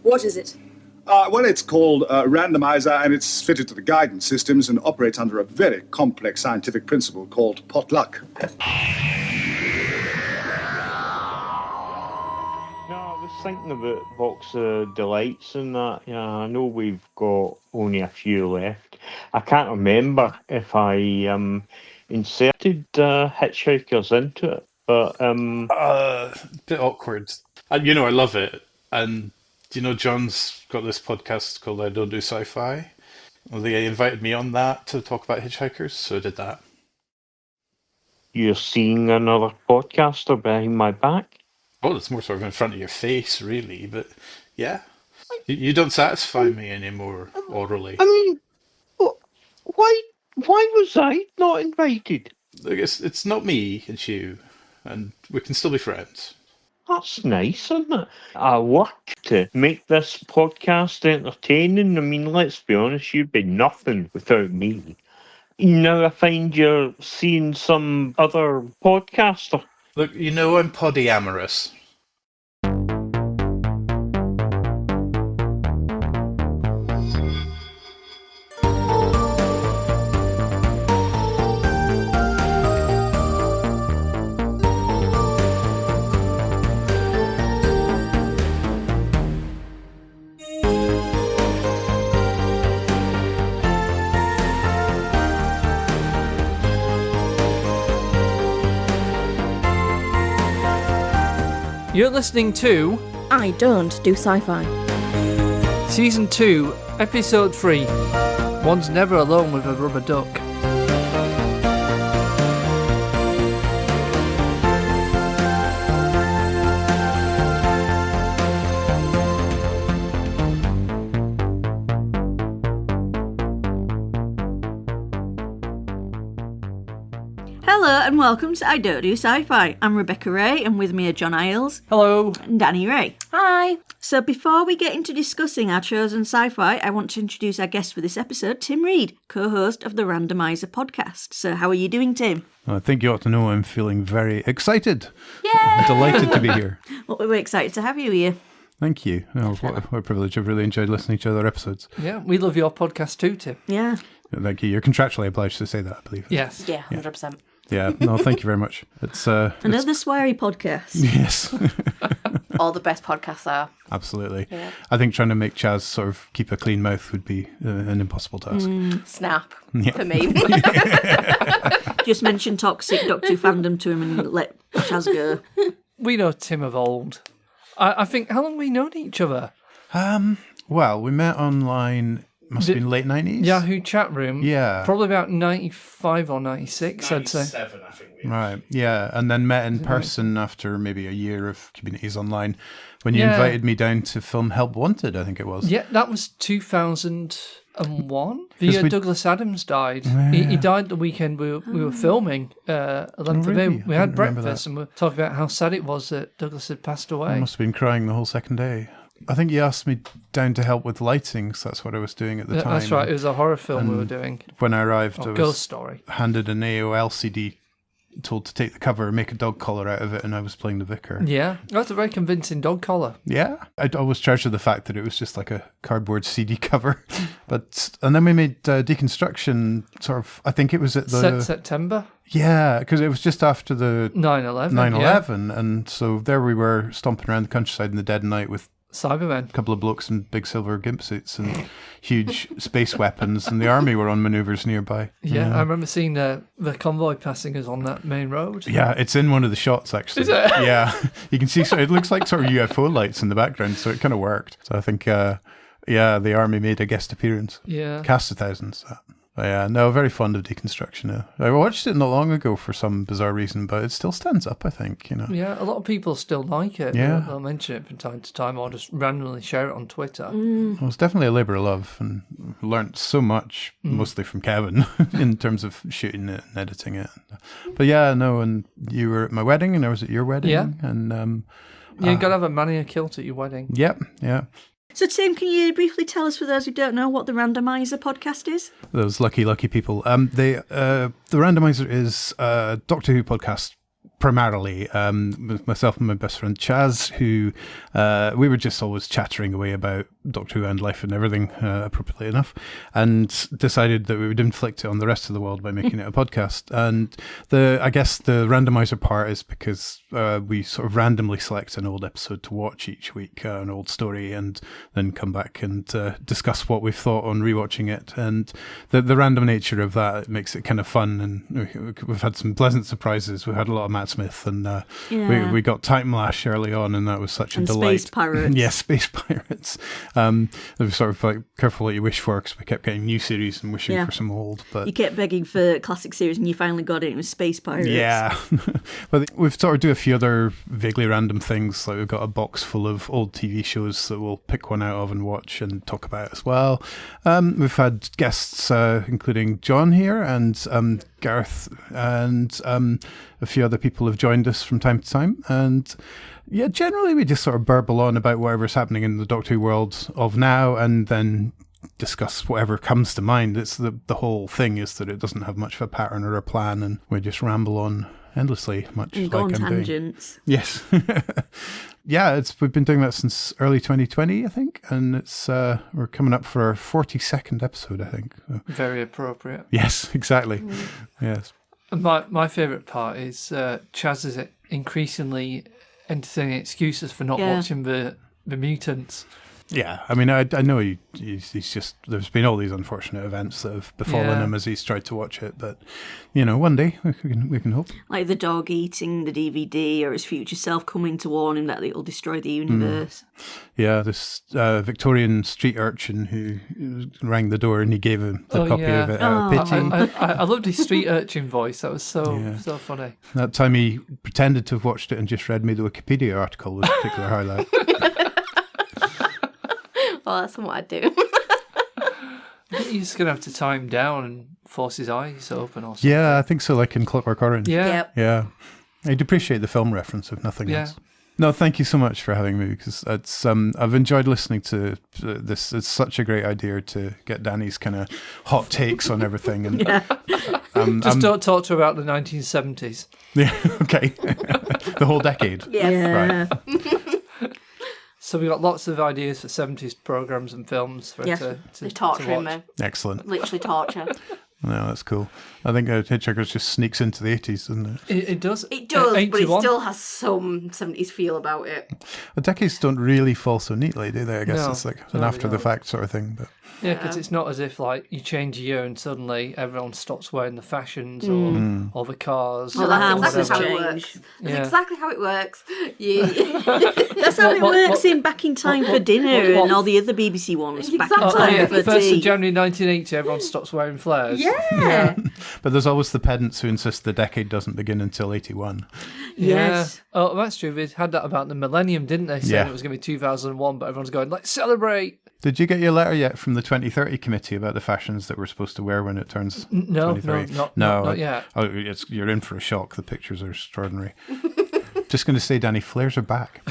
What is it? Well, it's called a randomizer, and it's fitted to the guidance systems and operates under a very complex scientific principle called potluck. No, I was thinking about box of delights and that. Yeah, I know we've got only a few left. I can't remember if I inserted Hitchhikers into it, but bit awkward. And I love it. And John's got this podcast called I Don't Do Sci-Fi. Well, they invited me on that to talk about Hitchhikers, so I did that. You're seeing another podcaster behind my back? Oh, it's more sort of in front of your face, really. But yeah, you don't satisfy me anymore orally. I mean, why was I not invited? Look, it's not me, it's you, and we can still be friends. That's nice, isn't it? I work to make this podcast entertaining. I mean, let's be honest, you'd be nothing without me. Now I find you're seeing some other podcaster. Look, I'm polyamorous. You're listening to I Don't Do Sci-Fi. Season 2, Episode 3. One's never alone with a rubber duck. Hello and welcome to I Don't Do Sci-Fi. I'm Rebecca Ray and with me are John Isles. Hello. And Dani Wray. Hi. So before we get into discussing our chosen sci-fi, I want to introduce our guest for this episode, Tim Reid, co-host of the Randomizer podcast. So how are you doing, Tim? I think you ought to know I'm feeling very excited. Yay! I'm delighted to be here. Well, we're excited to have you here. Thank you. Oh, what a privilege. I've really enjoyed listening to other episodes. Yeah, we love your podcast too, Tim. Yeah. Thank you. You're contractually obliged to say that, I believe. Yes. Yeah, 100%. Yeah. No, thank you very much. It's Another sweary podcast. Yes. All the best podcasts are. Absolutely. Yeah. I think trying to make Chaz sort of keep a clean mouth would be an impossible task. Snap. Yeah. For me. Just mention toxic Doctor Who fandom to him and let Chaz go. We know Tim of old. I think, how long have we known each other? Well, we met online, must have been late 90s? Yahoo chat room. Yeah. Probably about 95 or 96, I'd say. 97, I think. Right, yeah, and then met in person after maybe a year of communities online when you Yeah. invited me down to film Help Wanted, I think it was. Yeah, that was 2001. The 'Cause year we- Douglas Adams died. He died the weekend we were filming 11th of May. really? We I had didn't remember breakfast that. and we were talking about how sad it was that Douglas had passed I away. must have been crying the whole second day. I think you asked me down to help with lighting, so that's what I was doing at the time. That's right, it was a horror film we were And doing. When I arrived, I Or was Ghost Story. handed an AOL CD, told to take the cover and make a dog collar out of it, and I was playing the vicar. Yeah, that's a very convincing dog collar. Yeah, I'd always treasure the fact that it was just like a cardboard CD cover. And then we made Deconstruction sort of, I think it was at the... September Yeah, because it was just after the 9/11. 9/11, and so there we were stomping around the countryside in the dead of night with Cybermen. a couple of blokes in big silver gimp suits and huge space weapons, and the army were on manoeuvres nearby. Yeah, I remember seeing the convoy passing us on that main road. Yeah, it's in one of the shots, actually. Is it? Yeah, you can see, so it looks like sort of UFO lights in the background, so it kind of worked. So I think, the army made a guest appearance. Yeah. Cast of thousands. But yeah, no, very fond of Deconstruction now. I watched it not long ago for some bizarre reason, but it still stands up, I think, Yeah, a lot of people still like it. Yeah. They'll mention it from time to time or just randomly share it on Twitter. It was definitely a labour of love, and learnt so much, mostly from Kevin, in terms of shooting it and editing it. But yeah, no, and you were at my wedding, and I was at your wedding. Yeah. And You got to have a mania kilt at your wedding. yep, yeah. So Tim, can you briefly tell us, for those who don't know, what the Randomizer podcast is? Those lucky people. The Randomizer is a Doctor Who podcast primarily with myself and my best friend Chaz, who we were just always chattering away about Doctor Who and life and everything, appropriately enough, and decided that we would inflict it on the rest of the world by making it a podcast. And I guess the randomizer part is because we sort of randomly select an old episode to watch each week, an old story, and then come back and discuss what we've thought on rewatching it. And the random nature of that makes it kind of fun, and we've had some pleasant surprises. We had a lot of Matt Smith, and we got Time Lash early on, and that was such a delight. Space Pirates. Yeah, Space Pirates. It was sort of like careful what you wish for, because we kept getting new series and wishing for some old. But you kept begging for classic series, and you finally got it. It was Space Pirates. Yeah. But we've sort of do a few other vaguely random things. Like we've got a box full of old TV shows that we'll pick one out of and watch and talk about as well. We've had guests, including John here, and Gareth, and a few other people have joined us from time to time. And yeah, generally we just sort of burble on about whatever's happening in the Doctor Who world of now, and then discuss whatever comes to mind. It's the whole thing is that it doesn't have much of a pattern or a plan, and we just ramble on endlessly, much and like go on I'm tangents. doing. Yes. Yeah, we've been doing that since early 2020, I think, and it's we're coming up for our 42nd episode, I think. So. Very appropriate. Yes, exactly. Yes. And my favourite part is Chaz's increasingly entertaining excuses for not watching the mutants. Yeah, I mean, I know he's just, there's been all these unfortunate events that have befallen him as he's tried to watch it, but, you know, one day we can hope. Like the dog eating the DVD, or his future self coming to warn him that it will destroy the universe. Yeah, this Victorian street urchin who rang the door and he gave him the copy of it out of pity. I loved his street urchin voice. That was so funny. That time he pretended to have watched it and just read me the Wikipedia article was a particular highlight. Well, that's what I'd do. You're just going to have to tie him down and force his eyes open or something. Yeah, I think so, like in Clockwork Orange. Yeah. Yep. Yeah. I'd appreciate the film reference, if nothing else. No, thank you so much for having me, because it's I've enjoyed listening to this. It's such a great idea to get Dani's kind of hot takes on everything. And just don't talk to her about the 1970s. Yeah, okay. The whole decade. Yeah. Right. So we've got lots of ideas for 70s programmes and films for to They're torturing me. Excellent. Literally torture. No, that's cool. I think Hitchhikers just sneaks into the 80s, doesn't it? It does. It does, 81. but it still has some 70s feel about it. The decades don't really fall so neatly, do they? I guess No, it's like an after-the-fact sort of thing. But Yeah, because it's not as if like you change a year and suddenly everyone stops wearing the fashions or the cars. Well, or that's exactly whatever. how it change. works. That's exactly how it works. That's how it works what- in Back in Time for Dinner and all the other BBC ones. Back in Exactly. Time for 1st of Tea. January 1980, everyone stops wearing flares. Yeah. But there's always the pedants who insist the decade doesn't begin until 81. Yes. Yeah. Oh, that's true. They had that about the millennium, didn't they? Saying it was going to be 2001, but everyone's going, let's celebrate. Did you get your letter yet from the 2030 committee about the fashions that we're supposed to wear when it turns 23? Not yet. Oh, you're in for a shock. The pictures are extraordinary. Just going to say, Dani, flares are back.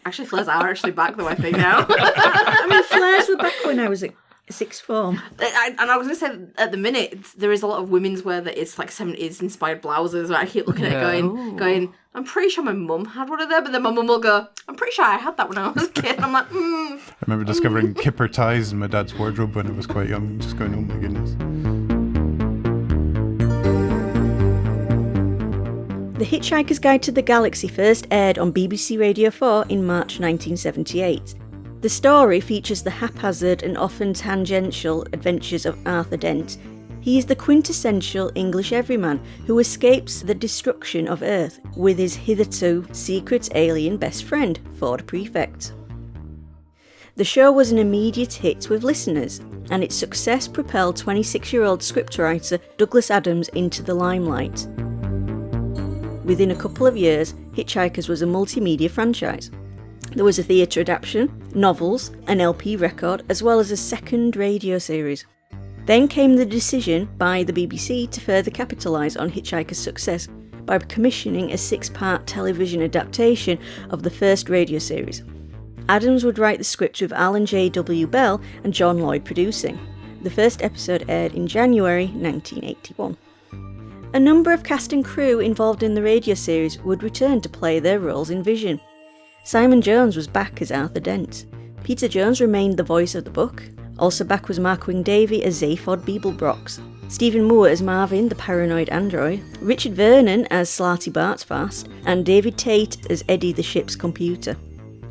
Actually, flares are actually back, though, I think, now. I mean, flares were back when I was at sixth form. And I was going to say, at the minute, there is a lot of women's wear that is like 70s inspired blouses where I keep looking at it going, I'm pretty sure my mum had one of them, but then my mum will go, I'm pretty sure I had that when I was a kid. And I'm like, I remember discovering kipper ties in my dad's wardrobe when I was quite young, just going, oh my goodness. The Hitchhiker's Guide to the Galaxy first aired on BBC Radio 4 in March 1978. The story features the haphazard and often tangential adventures of Arthur Dent. He is the quintessential English everyman who escapes the destruction of Earth with his hitherto secret alien best friend, Ford Prefect. The show was an immediate hit with listeners, and its success propelled 26-year-old scriptwriter Douglas Adams into the limelight. Within a couple of years, Hitchhikers was a multimedia franchise. There was a theatre adaptation, novels, an LP record, as well as a second radio series. Then came the decision by the BBC to further capitalise on Hitchhiker's success by commissioning a 6-part television adaptation of the first radio series. Adams would write the script with Alan J.W. Bell and John Lloyd producing. The first episode aired in January 1981. A number of cast and crew involved in the radio series would return to play their roles in Vision. Simon Jones was back as Arthur Dent. Peter Jones remained the voice of the book. Also back was Markwing Davey as Zaphod Beeblebrox, Stephen Moore as Marvin, the paranoid android, Richard Vernon as Slarty Bartfast, and David Tate as Eddie, the ship's computer.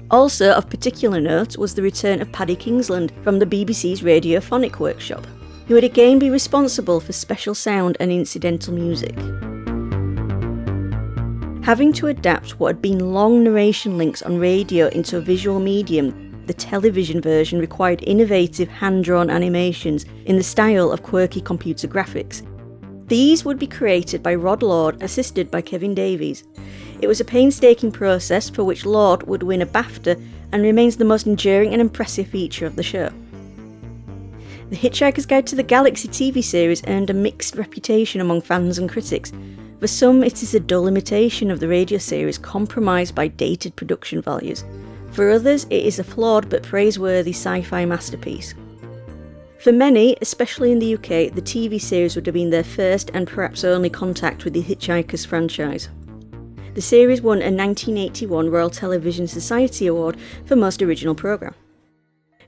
Also of particular note was the return of Paddy Kingsland from the BBC's Radiophonic Workshop, who would again be responsible for special sound and incidental music. Having to adapt what had been long narration links on radio into a visual medium, the television version required innovative hand-drawn animations in the style of quirky computer graphics. These would be created by Rod Lord, assisted by Kevin Davies. It was a painstaking process for which Lord would win a BAFTA and remains the most enduring and impressive feature of the show. The Hitchhiker's Guide to the Galaxy TV series earned a mixed reputation among fans and critics. For some, it is a dull imitation of the radio series compromised by dated production values. For others, it is a flawed but praiseworthy sci-fi masterpiece. For many, especially in the UK, the TV series would have been their first and perhaps only contact with the Hitchhikers franchise. The series won a 1981 Royal Television Society Award for Most Original Programme.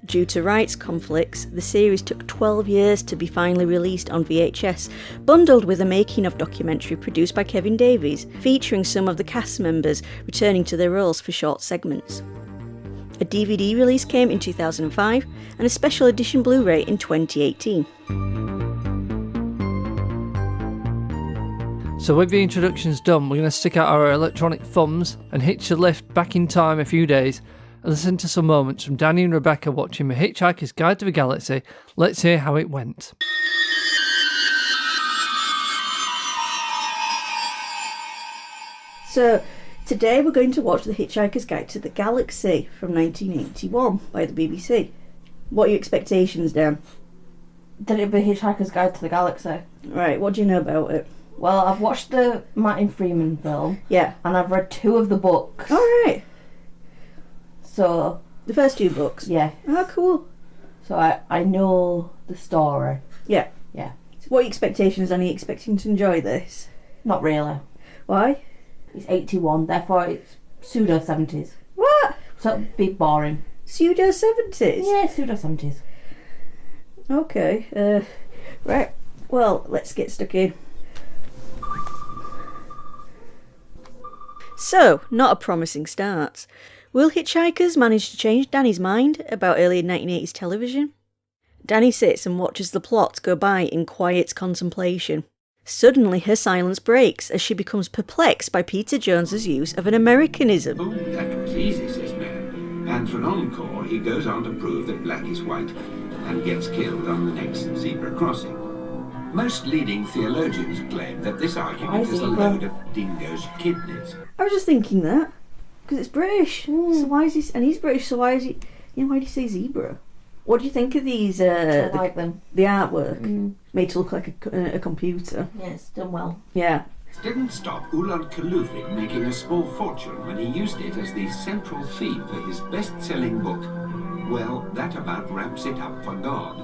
Due to rights conflicts, the series took 12 years to be finally released on VHS, bundled with a making-of documentary produced by Kevin Davies, featuring some of the cast members returning to their roles for short segments. A DVD release came in 2005 and a special edition Blu-ray in 2018. So with the introductions done, we're going to stick out our electronic thumbs and hitch a lift back in time a few days and listen to some moments from Dani and Rebecca watching The Hitchhiker's Guide to the Galaxy. Let's hear how it went. So, today we're going to watch The Hitchhiker's Guide to the Galaxy from 1981 by the BBC. What are your expectations, Dan? That it'd be Hitchhiker's Guide to the Galaxy. Right, what do you know about it? Well, I've watched the Martin Freeman film. Yeah. And I've read 2 of the books. Alright. So... The first 2 books? Yeah. Oh, cool. So I know the story. Yeah. Yeah. So what are your expectations? Are you expecting to enjoy this? Not really. Why? It's 81, therefore it's pseudo-70s. What? So it'd be boring. Pseudo-70s? Yeah, pseudo-70s. Okay. Right. Well, let's get stuck in. So, not a promising start. Will Hitchhikers manage to change Dani's mind about early 1980s television? Dani sits and watches the plot go by in quiet contemplation. Suddenly her silence breaks as she becomes perplexed by Peter Jones's use of an Americanism. Oh, that was easy, says Man. And for an encore, he goes on to prove that black is white and gets killed on the next zebra crossing. Most leading theologians claim that this argument is a load of dingo's kidneys. I was just thinking that. Because it's British. So why is he... And he's British, so why is he... You know, why do you say zebra? What do you think of these... I like them. The artwork? Made to look like a computer. Yeah, it's done well. Yeah. Didn't stop Ulan Kaluvik making a small fortune when he used it as the central theme for his best-selling book. Well, that about wraps it up for God.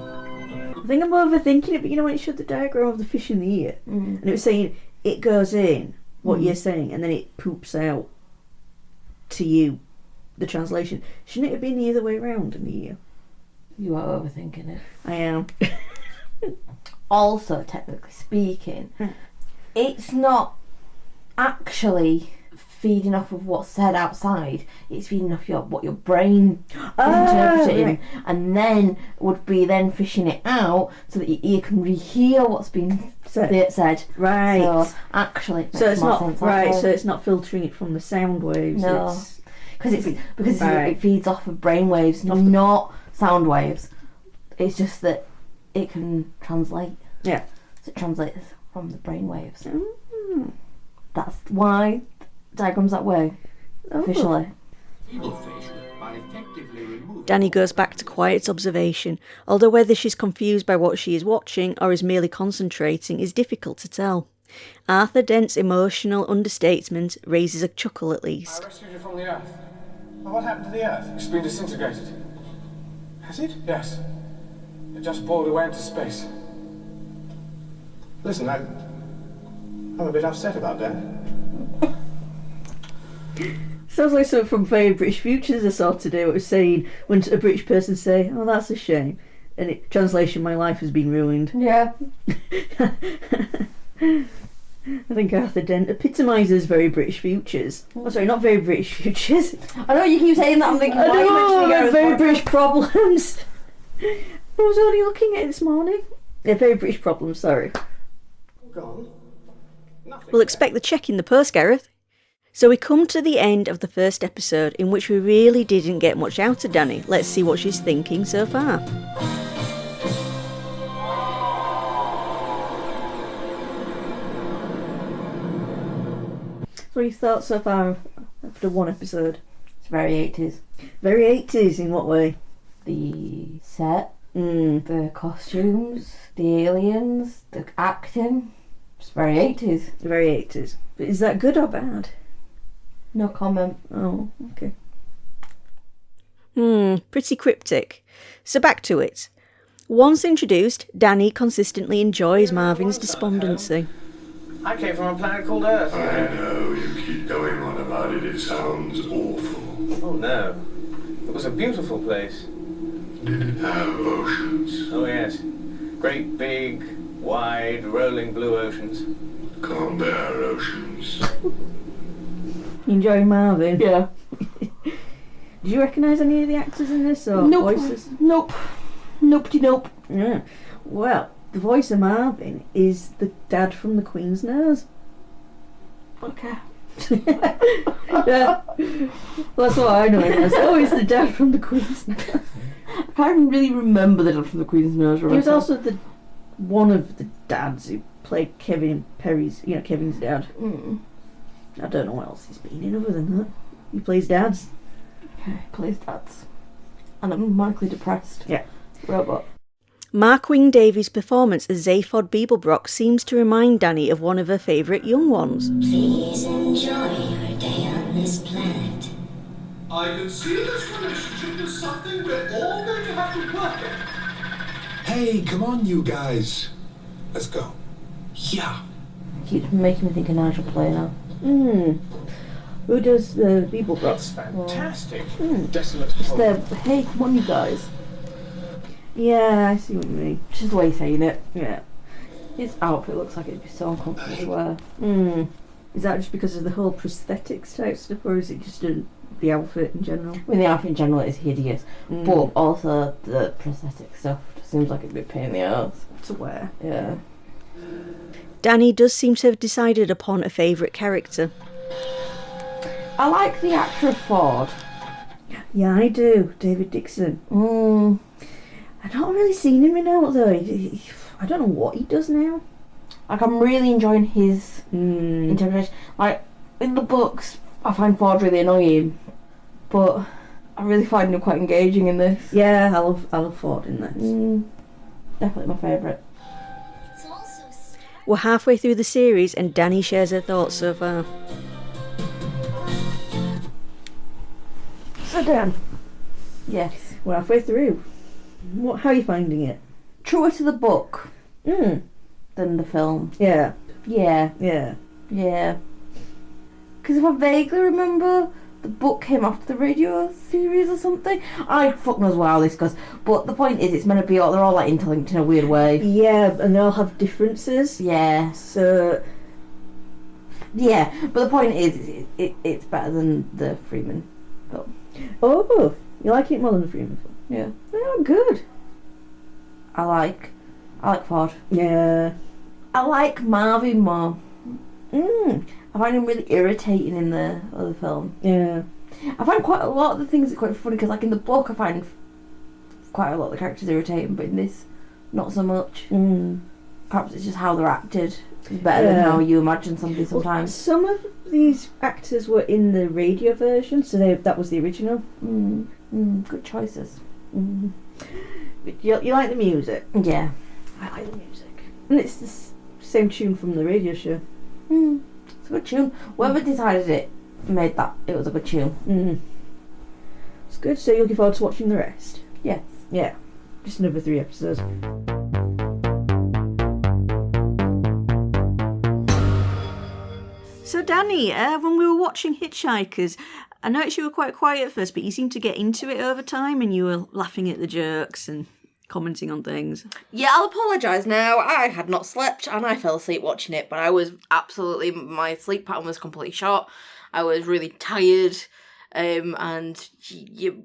I think I'm overthinking it, but you know when it showed the diagram of the fish in the ear? And it was saying, it goes in, what you're saying, and then it poops out to you, the translation. Shouldn't it have been the other way around in the ear? You are overthinking it. I am. Also, technically speaking, it's not actually feeding off of what's said outside. It's feeding off what your brain is interpreting, right. and then would be then fishing it out so that your ear can rehear what's being said. Right. So actually, it So makes it's more not sense that right. way. So it's not filtering it from the sound waves. No, because Right. it feeds off of brain waves, not sound waves. It's just that it can translate. Yeah. So it translates from the brain waves. That's why diagram's that way. Officially. Dani goes back to quiet observation, although whether she's confused by what she is watching or is merely concentrating is difficult to tell. Arthur Dent's emotional understatement raises a chuckle at least. I rescued you from the Earth. Well, what happened to the Earth? It's been disintegrated. Has it? Yes. It just pulled away into space. Listen, I'm a bit upset about that. Sounds like something from Very British Futures I saw today. It was saying when a British person say, "Oh, that's a shame," and translation, "My life has been ruined." Yeah. I think Arthur Dent epitomises Very British Futures. Oh, sorry, not Very British Futures. I know you keep saying that. I'm thinking, I why are you know, mentioning Very British Problems. I was only looking at it this morning. Yeah, Very British Problems, sorry. Gone. Nothing. We'll expect the check in the post, Gareth. So we come to the end of the first episode, in which we really didn't get much out of Dani. Let's see what she's thinking so far. So what you thought so far after one episode? It's very 80s. Very 80s, in what way? The set, the costumes, the aliens, the acting. It's very 80s. Very 80s. But is that good or bad? No comment. Oh, okay. Pretty cryptic. So back to it. Once introduced, Dani consistently enjoys Marvin's despondency. I came from a planet called Earth. I know, you keep going on about it, it sounds awful. Oh no. It was a beautiful place. Did it have oceans? Oh yes. Great big, wide, rolling blue oceans. Can't bear oceans. Enjoying Marvin? Yeah. Did you recognise any of the actors in this or voices? Nope. Nope. Yeah. Well, the voice of Marvin is the dad from The Queen's Nose. Okay. Yeah. Well, that's what I know him as. Oh, he's the dad from The Queen's Nose. I can't really remember the dad from The Queen's Nose. He was also one of the dads who played Kevin's dad. I don't know what else he's been in other than that. He plays dads. Okay, plays dads. And I'm manically depressed. Yeah. Robot. Mark Wing-Davies' performance as Zaphod Beeblebrock seems to remind Dani of one of her favourite young ones. Please enjoy your day on this planet. I can see this relationship is something we're all going to have to work at. Hey, come on, you guys. Let's go. Yeah. Keeps making me think of Nigel Planer. Who does the Beeblebrock? That's fantastic. Desolate Just hole. hey, come on you guys. Yeah, I see what you mean. Just the way he's saying it. Yeah. His outfit looks like it'd be so uncomfortable to wear. Is that just because of the whole prosthetics type stuff, or is it just the outfit in general? I mean, the outfit in general is hideous, but also the prosthetic stuff just seems like it'd be a pain in the ass to wear. Yeah. Dani does seem to have decided upon a favourite character. I like the actor of Ford. Yeah, I do. David Dixon. I've not really seen him in out though. I don't know what he does now. Like, I'm really enjoying his interpretation. Like, in the books, I find Ford really annoying, but I really find him quite engaging in this. Yeah, I love Ford in this. Definitely my favourite. We're halfway through the series and Dani shares her thoughts so far. So Dan, Yes. we're halfway through. How are you finding it? Truer to the book than the film. Yeah. Yeah. Yeah. Because if I vaguely remember, the book came after the radio series or something. I fuck knows how this goes. But the point is, it's meant to be they're all like interlinked in a weird way. Yeah, and they all have differences. Yeah. So. Yeah, but the point is, it's better than the Freeman film. Oh, you like it more than the Freeman film? Yeah. Oh, good. I like Ford. Yeah. I like Marvin more. I find him really irritating in the other film. Yeah. I find quite a lot of the things quite funny because, like, in the book, I find quite a lot of the characters irritating, but in this, not so much. Perhaps it's just how they're acted is better than how you imagine somebody sometimes. Well, some of these actors were in the radio version, so that was the original. Good choices. But you like the music? Yeah. I like the music. And it's the same tune from the radio show. It's a good tune. Whoever decided it made that. It was a good tune. It's good. So you're looking forward to watching the rest? Yes. Yeah. Just another 3 episodes. So, Dani, when we were watching Hitchhikers, I noticed you were quite quiet at first, but you seemed to get into it over time and you were laughing at the jokes and commenting on things. Yeah, I'll apologise now. I had not slept and I fell asleep watching it, but I was absolutely, my sleep pattern was completely shot. I was really tired, and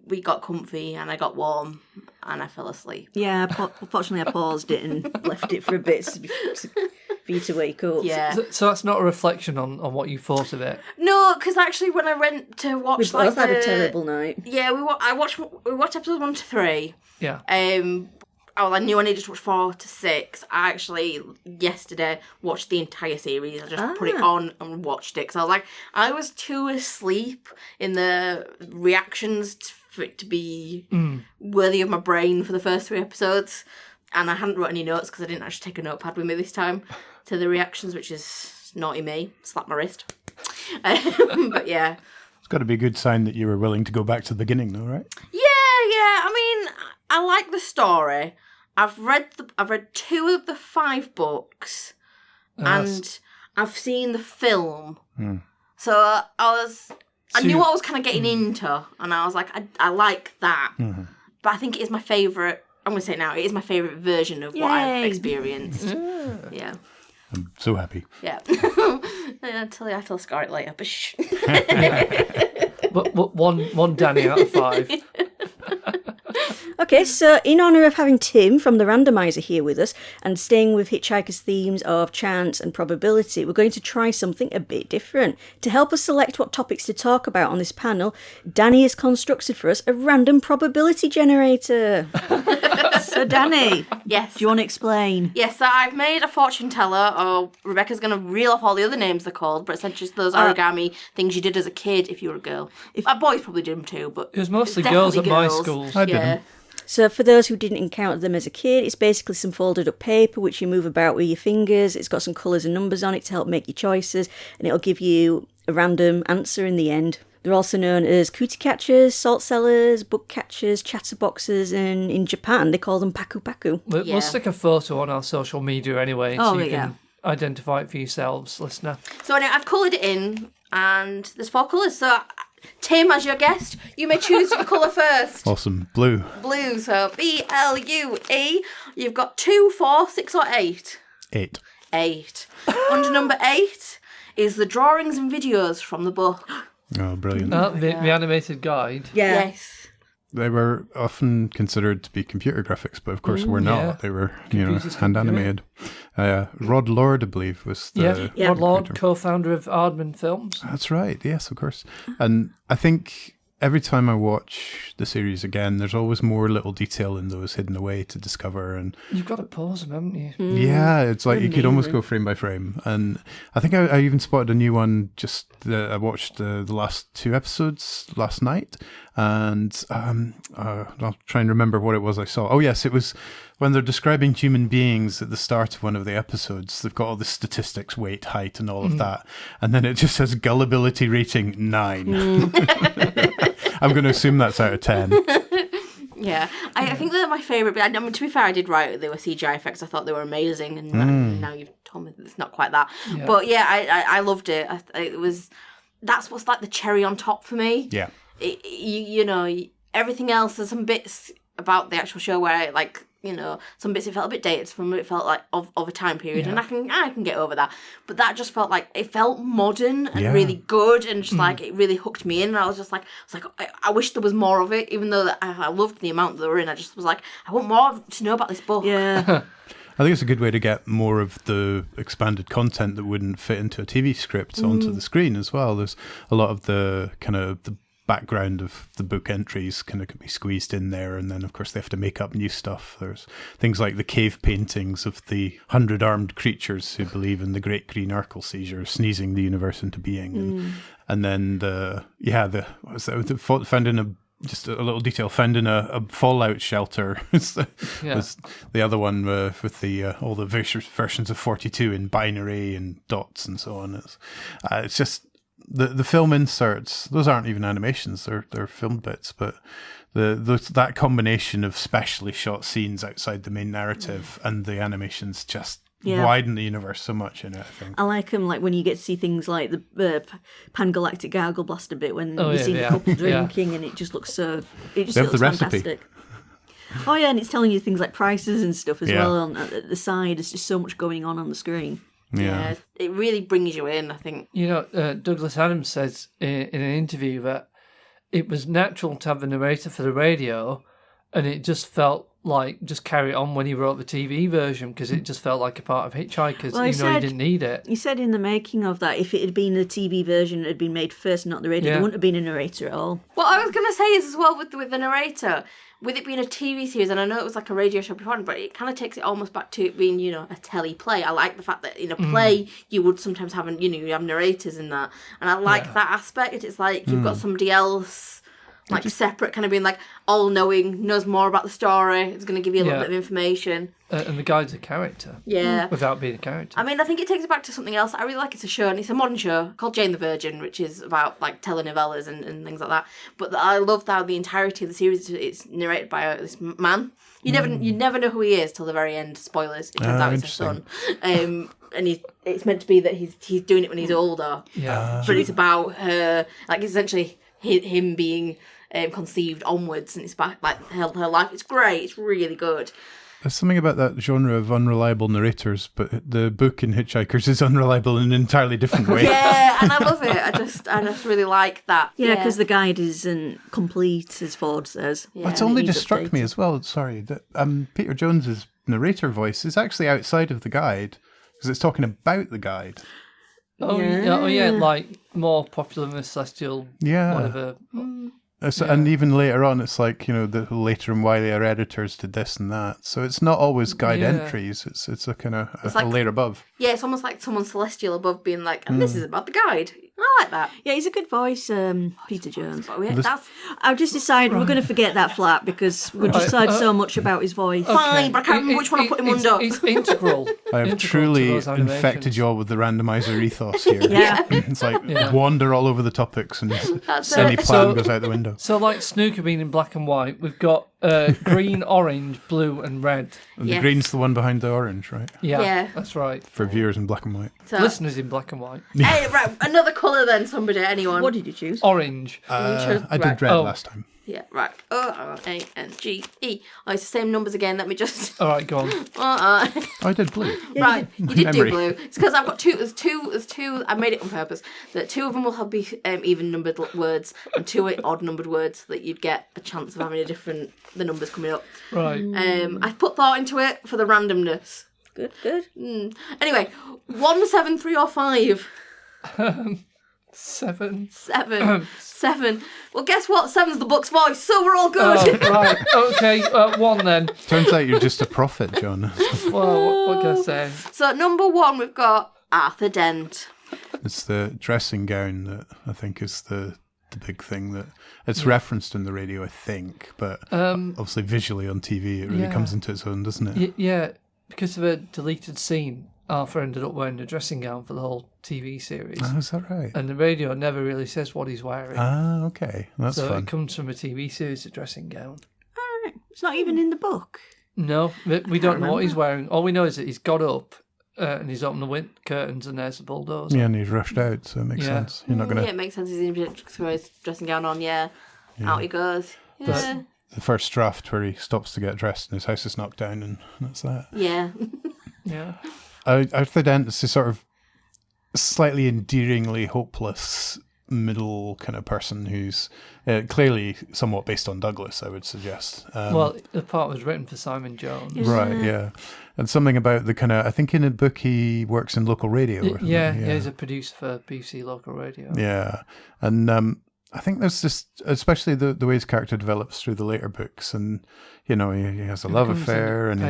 we got comfy and I got warm and I fell asleep. Yeah, fortunately I paused it and left it for a bit for you to wake up. Yeah. So that's not a reflection on what you thought of it? No, because actually when I went to watch... We both had a terrible night. Yeah, we watched episodes 1 to 3. Yeah. I knew I needed to watch 4 to 6. I actually, yesterday, watched the entire series. I just put it on and watched it. Because I was too asleep in the reactions for it to be worthy of my brain for the first 3 episodes. And I hadn't wrote any notes because I didn't actually take a notepad with me this time to the reactions, which is naughty me. Slap my wrist. But yeah. It's got to be a good sign that you were willing to go back to the beginning, though, right? Yeah. I mean, I like the story. I've read 2 of the 5 books, and I've seen the film. So I knew what I was kind of getting into, and I was like, I like that. But I think it is my favourite. I'm going to say it now. It is my favourite version of what I've experienced. Yeah. I'm so happy. Yeah. I'll tell Scar it later. But shh. But one Dani out of 5. Okay, so in honour of having Tim from the randomizer here with us and staying with Hitchhikers' themes of chance and probability, we're going to try something a bit different. To help us select what topics to talk about on this panel, Dani has constructed for us a random probability generator. So Dani, yes, do you want to explain? Yes, so I've made a fortune teller, or Rebecca's going to reel off all the other names they're called, but essentially it's those origami things you did as a kid if you were a girl. Boys probably did them too, but it was mostly girls at my school. I didn't. So for those who didn't encounter them as a kid, it's basically some folded up paper which you move about with your fingers. It's got some colours and numbers on it to help make your choices, and it'll give you a random answer in the end. They're also known as cootie catchers, salt cellars, book catchers, chatterboxes, and in Japan they call them paku-paku. We'll stick a photo on our social media anyway, so you can identify it for yourselves, listener. So anyway, I've coloured it in, and there's 4 colours, so... Tim, as your guest, you may choose your colour first. Awesome. Blue. Blue, so B-L-U-E. You've got 2, 4, 6 or 8? 8. 8. Under number 8 is the drawings and videos from the book. Oh, brilliant. The animated guide. Yeah. Yes. They were often considered to be computer graphics, but of course were not. Yeah. They were, hand animated. Rod Lord, I believe, was the Rod Lord, co-founder of Aardman Films. That's right. Yes, of course. And I think every time I watch the series again, there's always more little detail in those hidden away to discover. And you've got to pause them, haven't you? Yeah, it's like you could almost go frame by frame. And I think I even spotted a new one. I watched the last 2 episodes last night, and I'll try and remember what it was I saw. Oh yes, it was when they're describing human beings at the start of one of the episodes. They've got all the statistics, weight, height, and all of that, and then it just says gullibility rating 9. I'm going to assume that's out of 10. Yeah, I think they're my favourite. But I mean, to be fair, I did write they were CGI effects. I thought they were amazing, and now you've told me that it's not quite that. Yeah. But yeah, I loved it. That's what's like the cherry on top for me. Yeah, everything else. There's some bits about the actual show where some bits it felt a bit dated. Some it felt like of a time period, and I can get over that. But that just felt like it felt modern and really good, and just like it really hooked me in. And I was like, I wish there was more of it. Even though I loved the amount that they were in, I just was like, I want more to know about this book. Yeah. I think it's a good way to get more of the expanded content that wouldn't fit into a TV script onto the screen as well. There's a lot of the kind of the background of the book entries kind of can be squeezed in there, and then of course they have to make up new stuff. There's things like the cave paintings of the 100 armed creatures who believe in the great green Urkel seizure sneezing the universe into being, and then found in a little detail found in a fallout shelter was the other one with the all the versions of 42 in binary and dots and so on. It's just the film inserts, those aren't even animations, they're filmed bits, but that combination of specially shot scenes outside the main narrative and the animations just widen the universe so much in it, I think. I like them, like when you get to see things like the Pan-Galactic Gargle Blaster bit when you see the couple drinking and it just looks so... It just looks fantastic. Oh yeah, and it's telling you things like prices and stuff as well at the side. There's just so much going on the screen. Yeah, it really brings you in, I think. You know, Douglas Adams says in an interview that it was natural to have a narrator for the radio, and it just felt like just carry on when he wrote the TV version because it just felt like a part of Hitchhikers. Well, he didn't need it. He said in the making of that, if it had been the TV version that had been made first, not the radio, there wouldn't have been a narrator at all. What I was going to say is as well with the narrator, with it being a TV series, and I know it was like a radio show before, but it kind of takes it almost back to it being, you know, a telly play. I like the fact that in a play you would sometimes have, you have narrators in that, and I like that aspect. It's like you've got somebody else, like separate, kind of being like all-knowing, knows more about the story. It's going to give you a little bit of information. And the guide's a character. Yeah. Without being a character. I mean, I think it takes it back to something else. I really like it's a show, and it's a modern show called Jane the Virgin, which is about like telenovelas and things like that. But I love how the entirety of the series it's narrated by this man. You never know who he is till the very end. Spoilers. It turns out it's his son. And it's meant to be that he's doing it when he's older. Yeah. But it's about her, like essentially him being conceived onwards, and it's about like her life. It's great. It's really good. There's something about that genre of unreliable narrators, but the book in Hitchhikers is unreliable in an entirely different way. Yeah, and I love it. I just really like that. Yeah, because the guide isn't complete, as Ford says. Yeah, it's only just struck me as well, sorry, that Peter Jones's narrator voice is actually outside of the guide, because it's talking about the guide. Oh yeah, like more popular than the Celestial, whatever. And even later on, it's like, you know, the later and wilier editors did this and that. So it's not always guide entries. It's a kind of a layer above. Yeah, it's almost like someone celestial above being like, and this is about the guide. I like that. Yeah, he's a good voice, Peter Jones. I've just decided we're going to forget that flat because we've just heard so much about his voice. Okay. Fine, but I can't remember which one I put him under. It's integral. I have truly infected you all with the randomizer ethos here. It's like wander all over the topics and any plan goes out the window. So like snooker being in black and white, we've got green, orange, blue and red. And the green's the one behind the orange, right? Yeah, that's right. For viewers in black and white. So, listeners in black and white. Hey, right, another colour then, somebody, anyone. What did you choose? Orange. I did red last time. Yeah, right. O-R-A-N-G-E. Oh, it's the same numbers again. Let me just... All right, go on. I did blue. Right, you did do blue. It's because I've got two. There's two. I made it on purpose. That two of them will be even numbered words, and two odd numbered words, so that you'd get a chance of having the numbers coming up. Right. I put thought into it for the randomness. Good. Anyway, 1, 7, 3 or 5. 7. 7. Well, guess what? 7's the book's voice, so we're all good. Oh, right. Okay, 1 then. Turns out you're just a prophet, John. Well, what can I say? So, number 1, we've got Arthur Dent. It's the dressing gown that I think is the big thing that it's referenced in the radio, I think, but obviously visually on TV it really comes into its own, doesn't it? Yeah, because of a deleted scene, Arthur ended up wearing a dressing gown for the whole TV series. Oh, is that right? And the radio never really says what he's wearing. Ah, okay. That's so fun. it comes from a TV series, a dressing gown. All right. It's not even in the book. No, we don't know what he's wearing. All we know is that he's got up and he's opened the curtains and there's a bulldozer. Yeah, and he's rushed out, so it makes sense. You're not going to... Yeah, it makes sense. He's going to throw his dressing gown on, Out he goes. Yeah. The first draft where he stops to get dressed and his house is knocked down and that's that. Yeah. Yeah. Arthur Dent is this sort of slightly endearingly hopeless middle kind of person who's clearly somewhat based on Douglas, I would suggest. Well, the part was written for Simon Jones. Right, yeah. And something about the kind of, I think in a book he works in local radio. Or something. Yeah, he's a producer for BBC local radio. Yeah. And I think there's just, especially the way his character develops through the later books, and, you know, he has a love affair and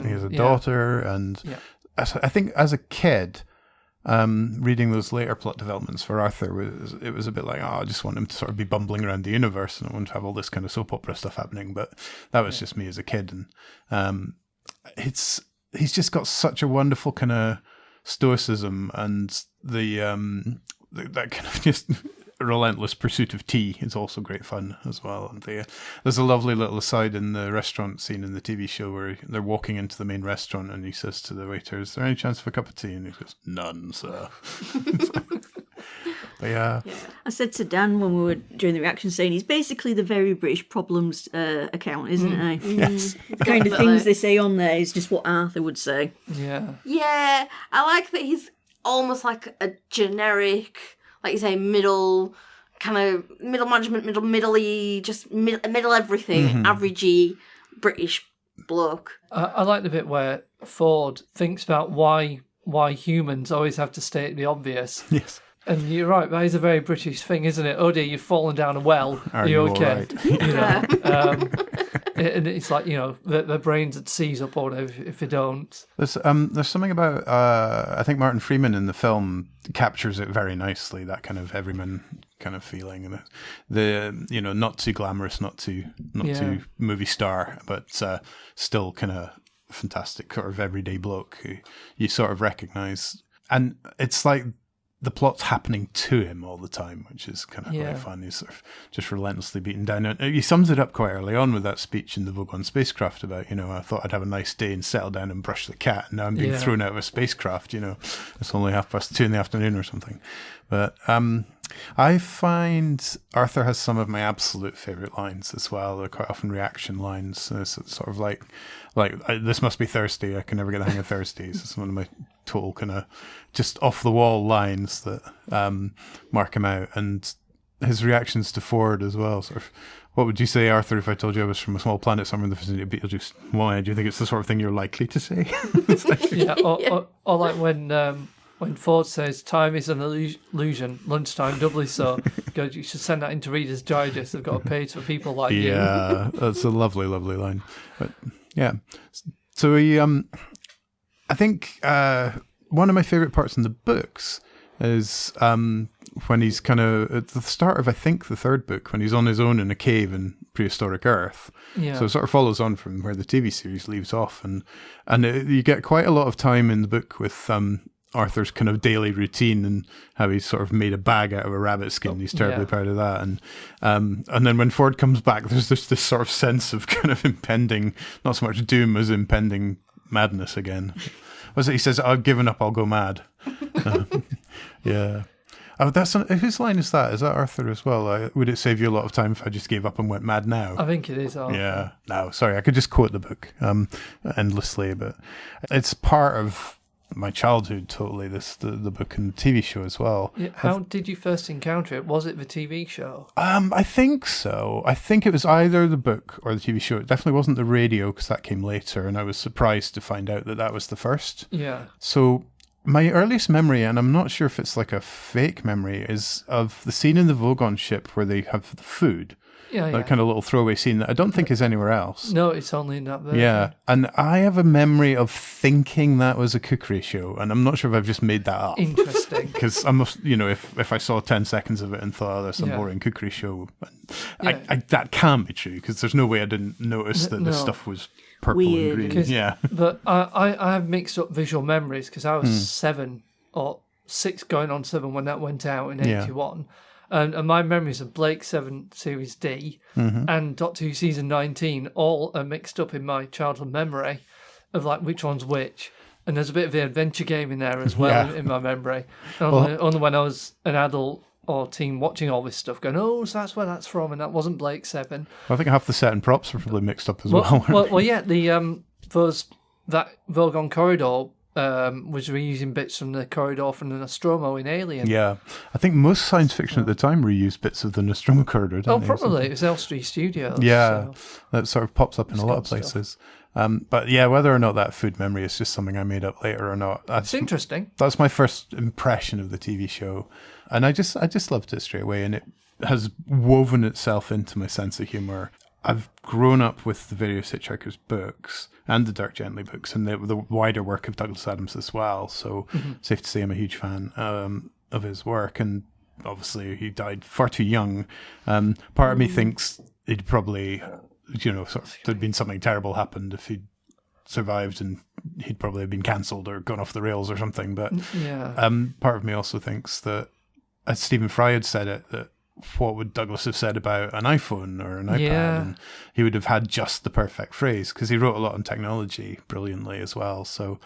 he has a daughter, and I think as a kid, reading those later plot developments for Arthur, it was a bit like, I just want him to sort of be bumbling around the universe and I want to have all this kind of soap opera stuff happening, but that was just me as a kid, and he's just got such a wonderful kind of stoicism and that kind of just relentless pursuit of tea is also great fun as well. And there's a lovely little aside in the restaurant scene in the TV show where they're walking into the main restaurant and he says to the waiter, "Is there any chance of a cup of tea?" And he goes, "None, sir." But yeah. I said to Dan when we were doing the reaction saying he's basically the Very British Problems account, isn't he? Yes. The kind of things they say on there is just what Arthur would say. Yeah. Yeah, I like that he's almost like a generic, like you say, middle management, middle-y, just middle everything, averagey British bloke. I like the bit where Ford thinks about why humans always have to state the obvious. Yes. And you're right, that is a very British thing, isn't it? "Oh dear, you've fallen down a well. Are you you okay?" all right? You know, and it's like, their brains would seize up or whatever if they don't. There's something about I think Martin Freeman in the film captures it very nicely, that kind of everyman kind of feeling, and the not too glamorous, not too movie star, but still kind of fantastic sort of everyday bloke who you sort of recognise, and it's like the plot's happening to him all the time, which is kind of quite fun. He's sort of just relentlessly beaten down. And he sums it up quite early on with that speech in the Vogon spacecraft about, I thought I'd have a nice day and settle down and brush the cat, and now I'm being thrown out of a spacecraft, it's only 2:30 in the afternoon or something. But I find Arthur has some of my absolute favourite lines as well. They're quite often reaction lines. It's sort of like "This must be thirsty. I can never get the hang of thirsties." It's one of my total kind of just off the wall lines that mark him out, and his reactions to Ford as well. Sort of, "What would you say, Arthur, if I told you I was from a small planet somewhere in the vicinity of Betelgeuse? Why? Do you think it's the sort of thing you're likely to say?" Or like when Ford says time is an illusion, lunchtime doubly so. Goes, "You should send that into Reader's Digest. They've got a page for people like you." Yeah, that's a lovely, lovely line. But yeah, so I think one of my favourite parts in the books is when he's kind of at the start of, I think, the third book, when he's on his own in a cave in prehistoric Earth. Yeah. So it sort of follows on from where the TV series leaves off, and you get quite a lot of time in the book with Arthur's kind of daily routine and how he's sort of made a bag out of a rabbit skin. He's terribly proud of that. And then when Ford comes back, there's just this sort of sense of kind of impending, not so much doom as impending madness again. Was it? He says, "I've given up, I'll go mad." Yeah. Oh, whose line is that? Is that Arthur as well? Would it save you a lot of time if I just gave up and went mad now? I think it is Arthur. Yeah. No, sorry, I could just quote the book endlessly, but it's part of my childhood, totally, the book and the TV show as well. Yeah, how did you first encounter it? Was it the TV show? I think so. I think it was either the book or the TV show. It definitely wasn't the radio, because that came later, and I was surprised to find out that was the first. Yeah. So my earliest memory, and I'm not sure if it's like a fake memory, is of the scene in the Vogon ship where they have the food. That kind of little throwaway scene that I don't think is anywhere else. No, it's only in that version. Yeah, and I have a memory of thinking that was a cookery show, and I'm not sure if I've just made that up. Interesting. Because I must, if I saw 10 seconds of it and thought, "Oh, there's some boring cookery show," that can't be true, because there's no way I didn't notice that the stuff was purple Weird. and green. Yeah. But I have mixed up visual memories, because I was 7 or 6 going on 7 when that went out in 81. And my memories of Blake 7 Series D and Doctor Who Season 19 all are mixed up in my childhood memory of like which one's which. And there's a bit of the adventure game in there as well in my memory. And only when I was an adult or teen watching all this stuff going, "Oh, so that's where that's from," and that wasn't Blake 7. Well, I think half the set and props were probably mixed up as well. That Vogon corridor was reusing bits from the corridor from the Nostromo in Alien. Yeah, I think most science fiction at the time reused bits of the Nostromo corridor, didn't they? Probably. It was Elstree Studios. Yeah, that sort of pops up in a lot of places. But yeah, whether or not that food memory is just something I made up later or not, it's interesting. That's my first impression of the TV show, and I just loved it straight away, and it has woven itself into my sense of humour. I've grown up with the various Hitchhikers books and the Dirk Gently books and the wider work of Douglas Adams as well. So safe to say I'm a huge fan of his work. And obviously he died far too young. Part of me thinks he'd probably, there'd been something terrible happened if he'd survived, and he'd probably have been cancelled or gone off the rails or something. But part of me also thinks that as Stephen Fry had said it, that what would Douglas have said about an iPhone or an iPad? Yeah. And he would have had just the perfect phrase, because he wrote a lot on technology brilliantly as well. So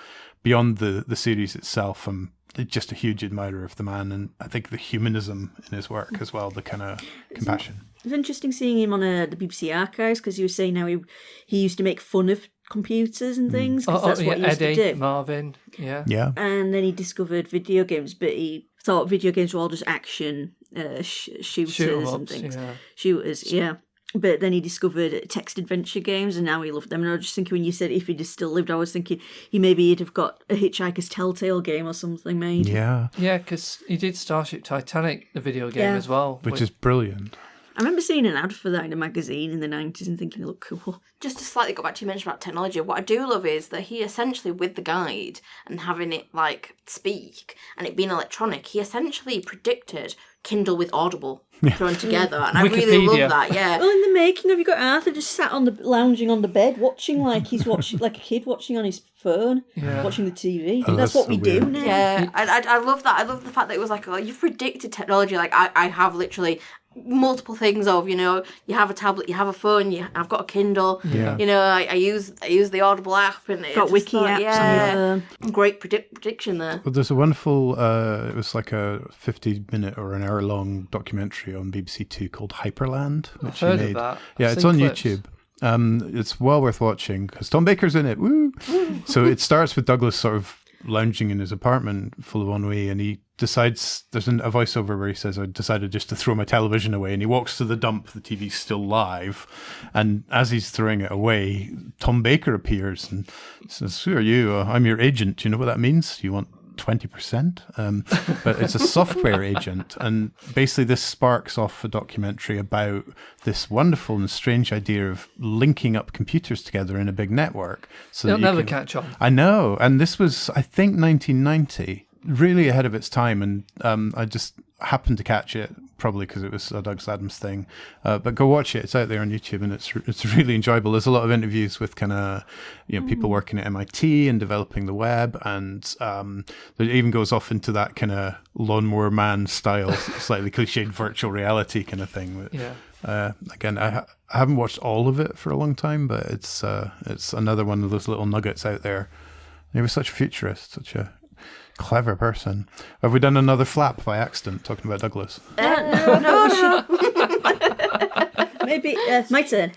beyond the series itself, I'm just a huge admirer of the man, and I think the humanism in his work as well, the kind of compassion. It's interesting seeing him on the BBC archives, because he was saying how he used to make fun of computers and things, because that's what he used Eddie, to do. Marvin, yeah. And then he discovered video games, but he thought video games were all just action shooters and things. Yeah. Shooters, yeah. But then he discovered text adventure games, and now he loved them. And I was just thinking, when you said if he'd have still lived, I was thinking he'd have got a Hitchhiker's Telltale game or something made. Yeah. Yeah, because he did Starship Titanic, the video game as well. Which is brilliant. I remember seeing an ad for that in a magazine in the 90s and thinking it looked cool. Just to slightly go back to your mention about technology, what I do love is that he essentially, with the guide and having it like speak and it being electronic, he essentially predicted Kindle with Audible thrown together, and I really love that. Yeah. Well, in the making of, you got Arthur just sat lounging on the bed, watching like he's watching like a kid watching on his phone, watching the TV. Oh, that's what we do now. Yeah, I love that. I love the fact that it was like, oh, you've predicted technology. Like I have literally multiple things of, you know, you have a tablet, you have a phone, I've got a Kindle, you know, I use the Audible app, and got wiki apps on your phone. Great prediction there. Well, there's a wonderful, it was like a 50-minute or an hour-long documentary on BBC Two called Hyperland, which I've heard he made. of that. Yeah, it's on YouTube. It's well worth watching because Tom Baker's in it. Woo! So it starts with Douglas sort of lounging in his apartment full of ennui, and he decides, there's a voiceover where he says, I decided just to throw my television away, and he walks to the dump, the TV's still live, and as he's throwing it away, Tom Baker appears and says, who are you? I'm your agent. Do you know what that means? You want 20%? But it's a software agent, and basically this sparks off a documentary about this wonderful and strange idea of linking up computers together in a big network. So It'll never catch on. I know, and this was, I think, 1990, really ahead of its time, and I just happened to catch it, probably because it was a Douglas Adams thing. But go watch it; it's out there on YouTube, and it's really enjoyable. There's a lot of interviews with kind of people working at MIT and developing the web, and it even goes off into that kind of Lawnmower Man style, slightly cliched virtual reality kind of thing. Again, I haven't watched all of it for a long time, but it's another one of those little nuggets out there. He was such a futurist, such a clever person. Have we done another flap by accident talking about Douglas? No. Maybe my turn.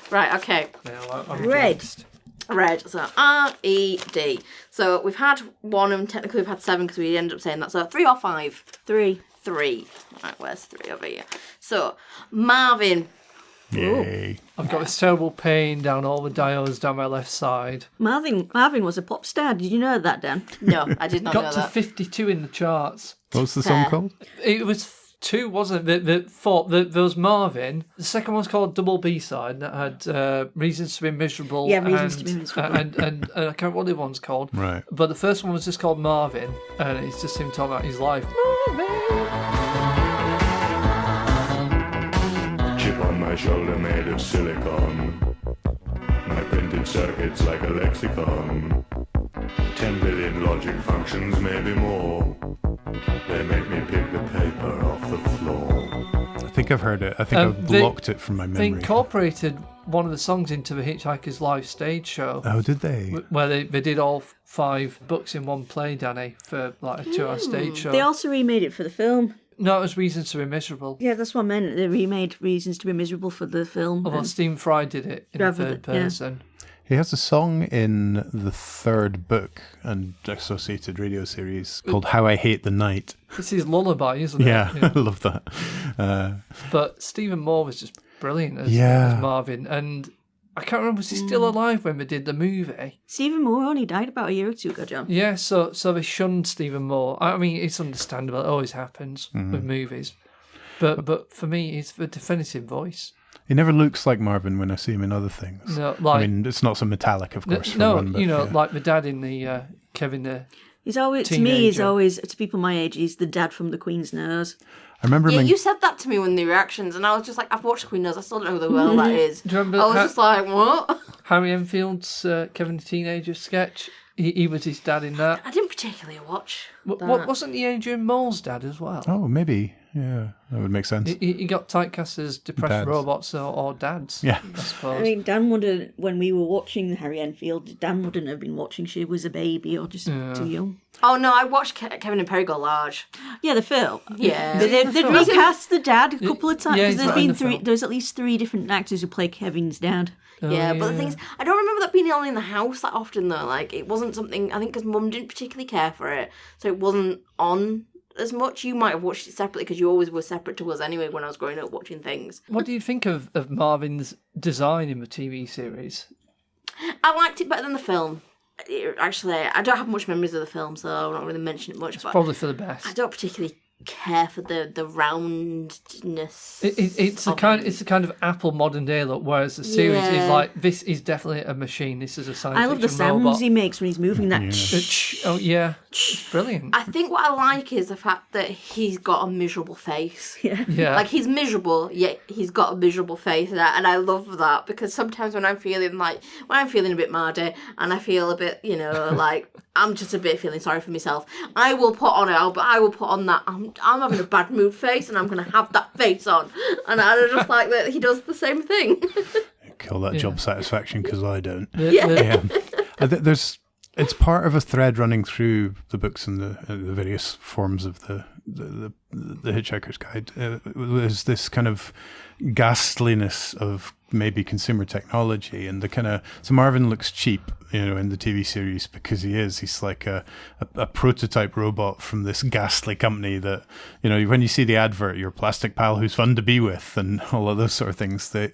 Right, okay. Yeah, I'm Red. next. Red, so R-E-D. So we've had one, and technically we've had 7 because we ended up saying that. So 3 or 5? 3. 3. Right, where's 3 over here? So, Marvin. Yay. I've got this terrible pain down all the diodes down my left side. Marvin was a pop star. Did you know that, Dan? No, I did not know Got to that. 52 in the charts. What's the song called? It was 2, wasn't it? There was Marvin. The second one's called Double B-Side, that had Reasons to Be Miserable. Yeah, Reasons to Be Miserable. And I can't remember what the other one's called. Right. But the first one was just called Marvin, and it's just him talking about his life. Chip on my shoulder made of silicon. My printed circuits like a lexicon. 10 billion logic functions, maybe more. They make me pick the paper off the floor. I think I've heard it. I think I've blocked it from my They memory. incorporated one of the songs into the Hitchhikers live stage show. Oh, did they? Where they did all 5 books in one play, Danny, for like a 2-hour stage show. They also remade it for the film. No, it was Reasons to Be Miserable. Yeah, that's what I meant. They remade Reasons to Be Miserable for the film. Although Stephen Fry did it in the third person. He has a song in the 3rd book and associated radio series called How I Hate the Night. It's his lullaby, isn't it? Yeah, I love that. But Stephen Moore was just brilliant as Marvin. And I can't remember, was he still alive when we did the movie? Stephen Moore only died about a year or 2 ago, John. Yeah, so they shunned Stephen Moore. I mean, it's understandable. It always happens with movies. But for me, it's the definitive voice. He never looks like Marvin when I see him in other things. No, like, I mean, it's not so metallic, of course. Like the dad in the Kevin the He's always, teenager. to me, he's always, to people my age, he's the dad from The Queen's Nose. I remember you said that to me when the reactions, and I was just like, I've watched Queen Nose, I still don't know who the hell that is. Do you remember I was just like, what? Harry Enfield's Kevin the Teenager sketch? He was his dad in that. I didn't particularly watch. What wasn't he Adrian Mole's dad as well? Oh, maybe. Yeah, that would make sense. He got typecast as depressed Dads. robots or dads. Yeah. I suppose. I mean, Dan wouldn't, when we were watching Harry Enfield, Dan wouldn't have been watching She Was a Baby or just too young. Oh no, I watched Kevin and Perry Go Large. Yeah, the film. Yeah. They'd recast the dad a couple of times. Yeah, Because he's in the film. there's at least 3 different actors who play Kevin's dad. Yeah, but the thing is, I don't remember that being on in the house that often though. Like, it wasn't something, I think because Mum didn't particularly care for it, so it wasn't on as much. You might have watched it separately because you always were separate to us anyway when I was growing up watching things. What do you think of Marvin's design in the TV series? I liked it better than the film. Actually, I don't have much memories of the film, so I'm not really mentioning it much. It's but probably for the best. I don't particularly care for the roundness. It's a kind of Apple modern day look, whereas the series is like, this is definitely a machine. This is a science I love the fiction sounds robot. he makes when he's moving that. Oh yeah, it's brilliant. I think what I like is the fact that he's got a miserable face. Yeah. Like, he's miserable, yet he's got a miserable face, and I love that, because sometimes when I'm feeling a bit mardy and I feel a bit, like I'm just a bit feeling sorry for myself, I will put on that I'm having a bad mood face, and I'm going to have that face on, and I just like that he does the same thing. Call that job satisfaction, because I don't. Yeah. It's part of a thread running through the books and the various forms of the Hitchhiker's Guide. There's this kind of ghastliness of maybe consumer technology, and so Marvin looks cheap, in the TV series, because he's like a prototype robot from this ghastly company that, when you see the advert, your plastic pal who's fun to be with, and all of those sort of things. The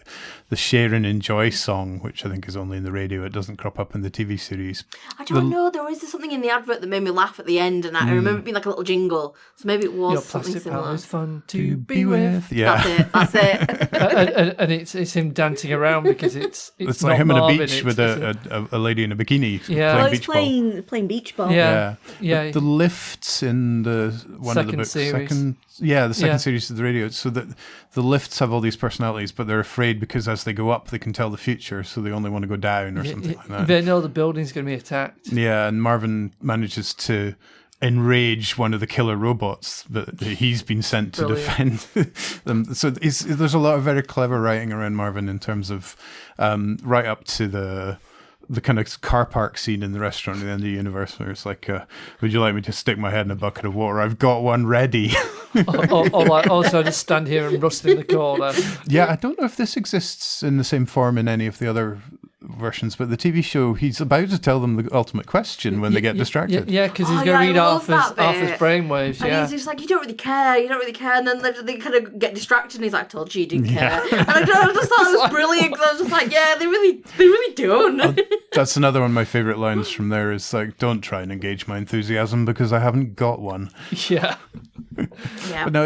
Share and Enjoy song, which I think is only in the radio, it doesn't crop up in the TV series. I don't know, there was something in the advert that made me laugh at the end, and I remember it being like a little jingle, so maybe it was Your something plastic similar. pal is fun to be with. Yeah. That's it. and it's him dancing around, because it's It's not like him on a Marvin, beach with a lady in a bikini Yeah. playing beach ball. Playing beach ball. Yeah. The lifts in the one of the Second books, series. the second series of the radio. So that the lifts have all these personalities, but they're afraid because as they go up, they can tell the future, so they only want to go down or something like that. They know the building's going to be attacked. Yeah, and Marvin manages to enrage one of the killer robots that he's been sent to defend them. So there's a lot of very clever writing around Marvin in terms of right up to the kind of car park scene in the restaurant at the end of the universe, where it's like, would you like me to stick my head in a bucket of water? I've got one ready. or like, also just stand here and rust in the corner. Yeah, I don't know if this exists in the same form in any of the other versions, but the TV show, he's about to tell them the ultimate question when they get distracted. Yeah, because he's going to read Arthur's brainwaves. And he's just like, you don't really care, and then they kind of get distracted, and he's like, I told you didn't care. And I just thought it was brilliant, because I was just like, yeah, they really don't. That's another one of my favourite lines from there, is like, don't try and engage my enthusiasm because I haven't got one. Yeah. But no,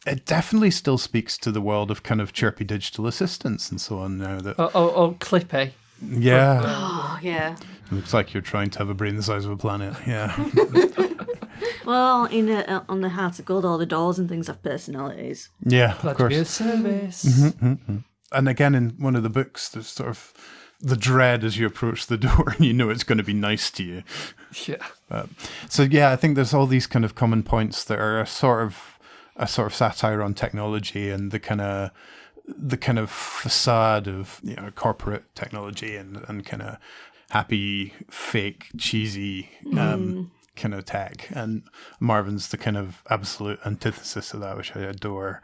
it definitely still speaks to the world of kind of chirpy digital assistants and so on now. Clippy. Yeah. Oh, yeah. Looks like you're trying to have a brain the size of a planet. Yeah. Well, on the Heart of Gold, all the doors and things have personalities. Yeah, Glad of course. to be of service. Mm-hmm. And again, in one of the books, there's sort of the dread as you approach the door, and you know it's going to be nice to you. Yeah. So yeah, I think there's all these kind of common points that are a sort of satire on technology and the kind of facade of corporate technology and kind of happy, fake, cheesy kind of tech. And Marvin's the kind of absolute antithesis of that, which I adore.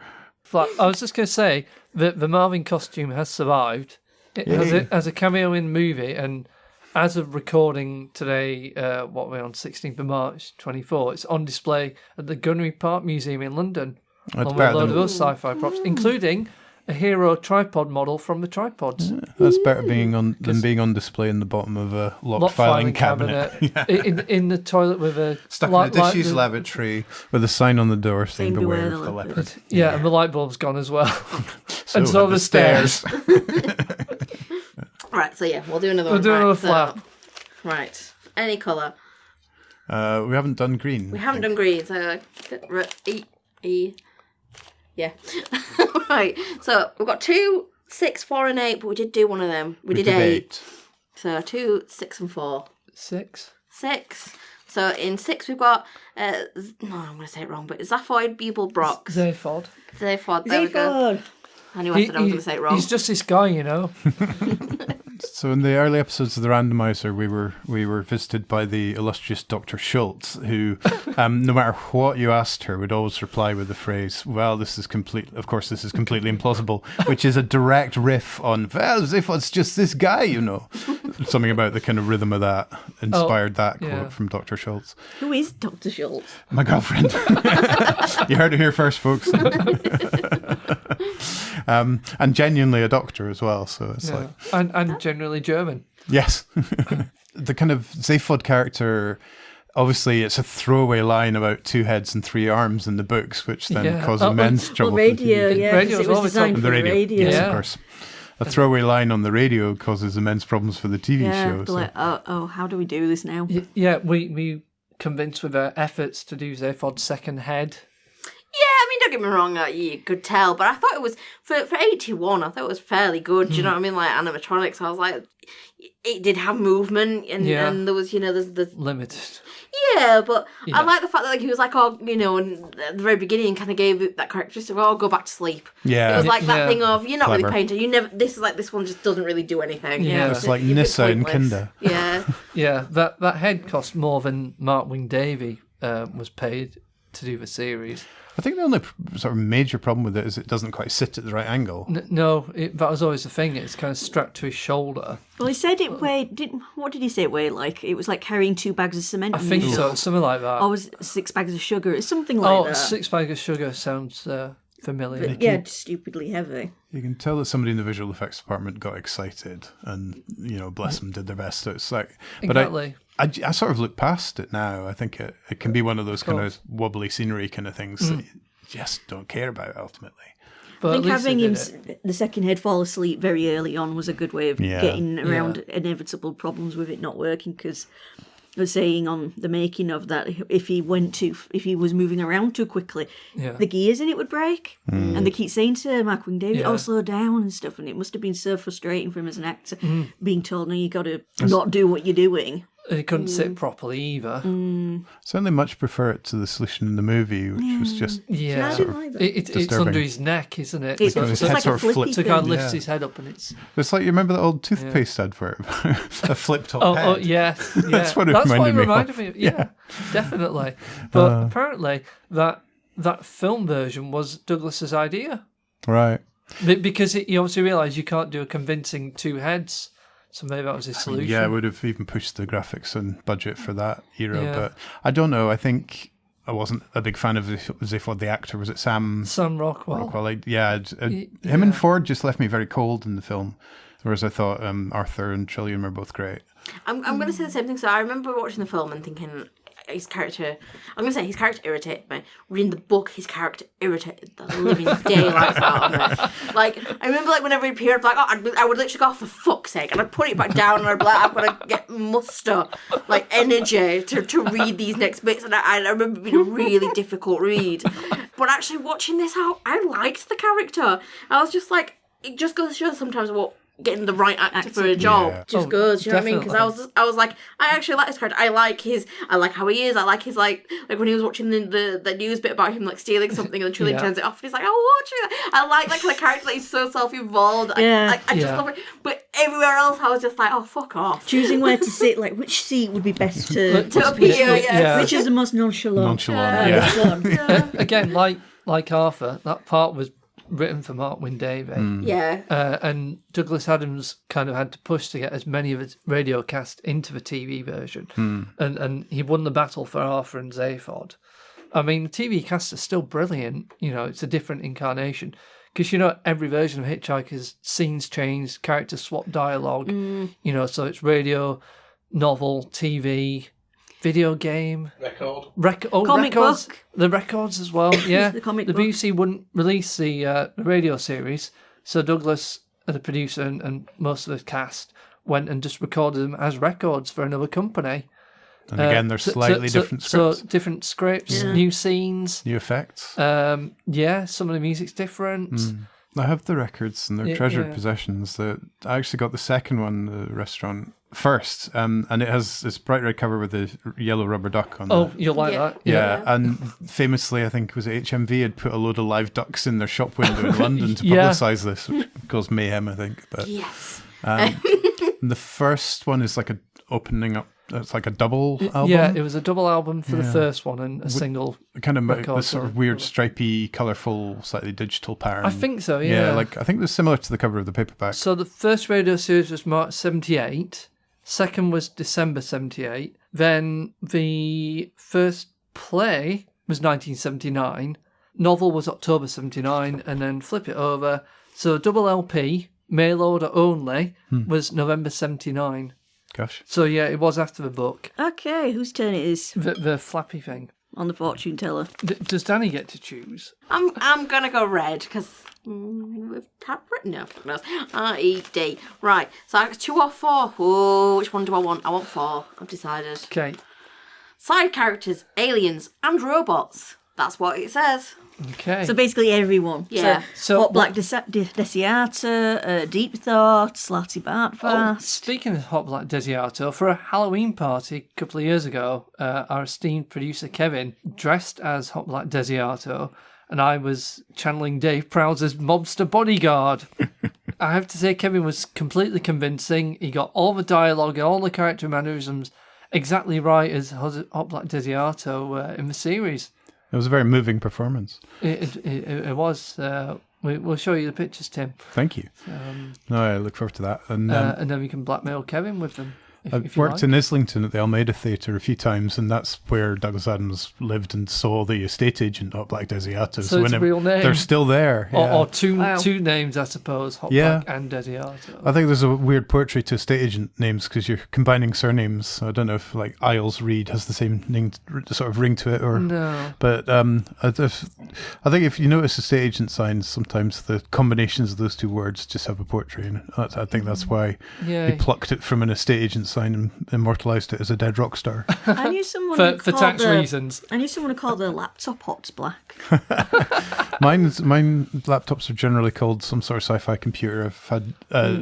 I was just going to say that the Marvin costume has survived. It has a cameo in the movie, and as of recording today, what we're on 16th of March 24, it's on display at the Gunnery Park Museum in London, along with a load of other sci-fi props, including a hero tripod model from the Tripods. Yeah, that's better than being on display in the bottom of a locked filing cabinet. in the toilet with a... Stuck in a disused lavatory with a sign on the door saying beware of the leopard. Yeah, and the light bulb's gone as well. And so the stairs. Right, so yeah, we'll do another one. We'll do another flap. Right, any colour. We haven't done green. We haven't done green, so... Yeah. Right, so we've got 2, 6, 4 and 8, but we did do one of them. We did 8. So 2, 6 and 4. 6. So in 6 we've got, I'm going to say it wrong, but Zaphoid Beeblebrox. Zaphod. Zaphod, there we go. I knew I said I was going to say it wrong. He's just this guy, you know. So in the early episodes of the Randomizer, we were visited by the illustrious Dr. Schultz, who, no matter what you asked her, would always reply with the phrase, "Well, this is completely implausible," which is a direct riff on, "Well, Zaphod's just this guy, you know." Something about the kind of rhythm of that inspired that quote from Dr. Schultz. Who is Dr. Schultz? My girlfriend. You heard it here first, folks. And genuinely a doctor as well, so it's like... And generally German. Yes. The kind of Zaphod character, obviously it's a throwaway line about 2 heads and 3 arms in the books, which then caused immense trouble. Well, radio, Radio it was designed for the radio. Yes, of course. A throwaway line on the radio causes immense problems for the TV show. So. Like, how do we do this now? Yeah, we convinced with our efforts to do Zaphod's second head. Yeah, I mean, don't get me wrong, you could tell, but I thought it was, for 81, I thought it was fairly good, do you know what I mean, like animatronics, I was like, it did have movement, and there was, there's... Limited. Yeah, but I like the fact that he was like, and at the very beginning kind of gave it that characteristic, go back to sleep. Yeah. It was like that thing of, you're not Clever. really painting, this one just doesn't really do anything. Yeah. It's like Nissa and Kinder. Yeah. Yeah, that head cost more than Mark Wing Davey was paid to do the series. I think the only sort of major problem with it is it doesn't quite sit at the right angle. No, that was always the thing. It's kind of strapped to his shoulder. Well, he said it weighed... What did he say it weighed like? It was like carrying 2 bags of cement. I think so, something like that. Or was it 6 bags of sugar? It's something like that. 6 bags of sugar sounds familiar. But, yeah, stupidly heavy. You can tell that somebody in the visual effects department got excited and, bless them, did their best. So it's like... Exactly. But I sort of look past it now. I think it can be one of those kind of wobbly scenery kind of things that you just don't care about ultimately. But I think having him, the second head, fall asleep very early on was a good way of getting around inevitable problems with it not working, because I was saying on the making of that, if he was moving around too quickly, the gears in it would break. And they keep saying to Mark Wing David, slow down and stuff, and it must have been so frustrating for him as an actor, being told, no, you got to not do what you're doing. And it couldn't sit properly either. Certainly much prefer it to the solution in the movie, which was just I didn't like that. It's under his neck, isn't it? It's his like head a sort of flippy flipped. So thing. kind of lifts his head up and it's... It's like, you remember that old toothpaste advert? A flip-top head. Oh, yes. Yeah. That's what it reminded me of. Yeah, definitely. But apparently that film version was Douglas's idea. Right. Because he obviously realised you can't do a convincing 2 heads. So maybe that was his solution. Yeah, I would have even pushed the graphics and budget for that era. But I don't know. I think I wasn't a big fan of Zaphod the actor. Was it Sam Rockwell? Him and Ford just left me very cold in the film. Whereas I thought Arthur and Trillian were both great. I'm going to say the same thing. So I remember watching the film and thinking... his character irritated me. Reading the book, his character irritated the living daylights out of me. Like, I remember, like, whenever he appeared, like, I would literally go, for fuck's sake, and I'd put it back down, and I'd be like, I've got to get muster, like, energy to read these next bits, and I remember it being a really difficult read. But actually watching this out, I liked the character. I was just like, it just goes to show sometimes what getting the right actor for a job just goes, you know what I mean? Because I was like, I actually like this character. I like how he is. I like his like when he was watching the news bit about him like stealing something and then Trillian turns it off and he's like, oh, watch it. I like that kind of character that he's so self-involved. I just love it. But everywhere else I was just like, oh, fuck off. Choosing where to sit, like which seat would be best to appear, which is the most nonchalant. Again, like Arthur, that part was written for Mark Wing Davey. And Douglas Adams kind of had to push to get as many of his radio cast into the TV version. And he won the battle for Arthur and Zaphod. I mean, the TV cast is still brilliant. It's a different incarnation. Because, every version of Hitchhikers, scenes change, characters swap dialogue. So it's radio, novel, TV... video game, comic records, book. The records as well. Yeah, the comic the book. BBC wouldn't release the radio series, so Douglas, the producer, and most of the cast went and just recorded them as records for another company. And again, they're slightly different scripts. So different scripts, new scenes, new effects. Some of the music's different. I have the records and they're treasured possessions. I actually got the second one, the restaurant, first, and it has this bright red cover with the yellow rubber duck on. Oh, you'll like that. Yeah, and famously, I think it was HMV had put a load of live ducks in their shop window in London to publicise this, which caused mayhem, I think. But Yes. the first one is like a opening up. It's like a double album. Yeah, it was a double album for the first one and a single. Kind of record this sort of weird, stripy, colourful, slightly digital pattern. I think so. Yeah. Like I think it was similar to the cover of the paperback. So the first radio series was March 78. Second was December 78. Then the first play was 1979. Novel was October 79, and then flip it over. So double LP, mail order only, was November 79. Gosh. So yeah, it was after the book. Okay, whose turn it is The flappy thing. on the fortune teller? Does Dani get to choose? I'm gonna go red because we've written no. R-E-D. Right. So I got 2 or 4. Oh, which one do I want? I want 4. I've decided. Okay. Side characters, aliens, and robots. That's what it says. Okay. So basically everyone. Yeah. So Hot Black Desiato, Deep Thought, Slatty Bartfast. Speaking of Hot Black Desiato, for a Halloween party a couple of years ago, our esteemed producer Kevin dressed as Hot Black Desiato, and I was channeling Dave Prowse's mobster bodyguard. I have to say, Kevin was completely convincing. He got all the dialogue and all the character mannerisms exactly right as Hot Black Desiato in the series. It was a very moving performance. It was. We'll show you the pictures, Tim. Thank you. No, I look forward to that. And then we can blackmail Kevin with them. I've worked in Islington at the Almeida Theatre a few times, and that's where Douglas Adams lived and saw the estate agent Hot Black Desiato. So it's a real name. They're still there. Yeah. Or two names, I suppose, Hot Black and Desiato. I think there's a weird poetry to estate agent names because you're combining surnames. So I don't know if like Isles Reed has the same name, sort of ring to it, or no. But I think if you notice estate agent signs, sometimes the combinations of those two words just have a poetry in it. I think that's why he plucked it from an estate agent sign and immortalized it as a dead rock star. I knew someone for tax reasons. I knew someone who called their laptop Hots Black. Mine laptops are generally called some sort of sci-fi computer. I've had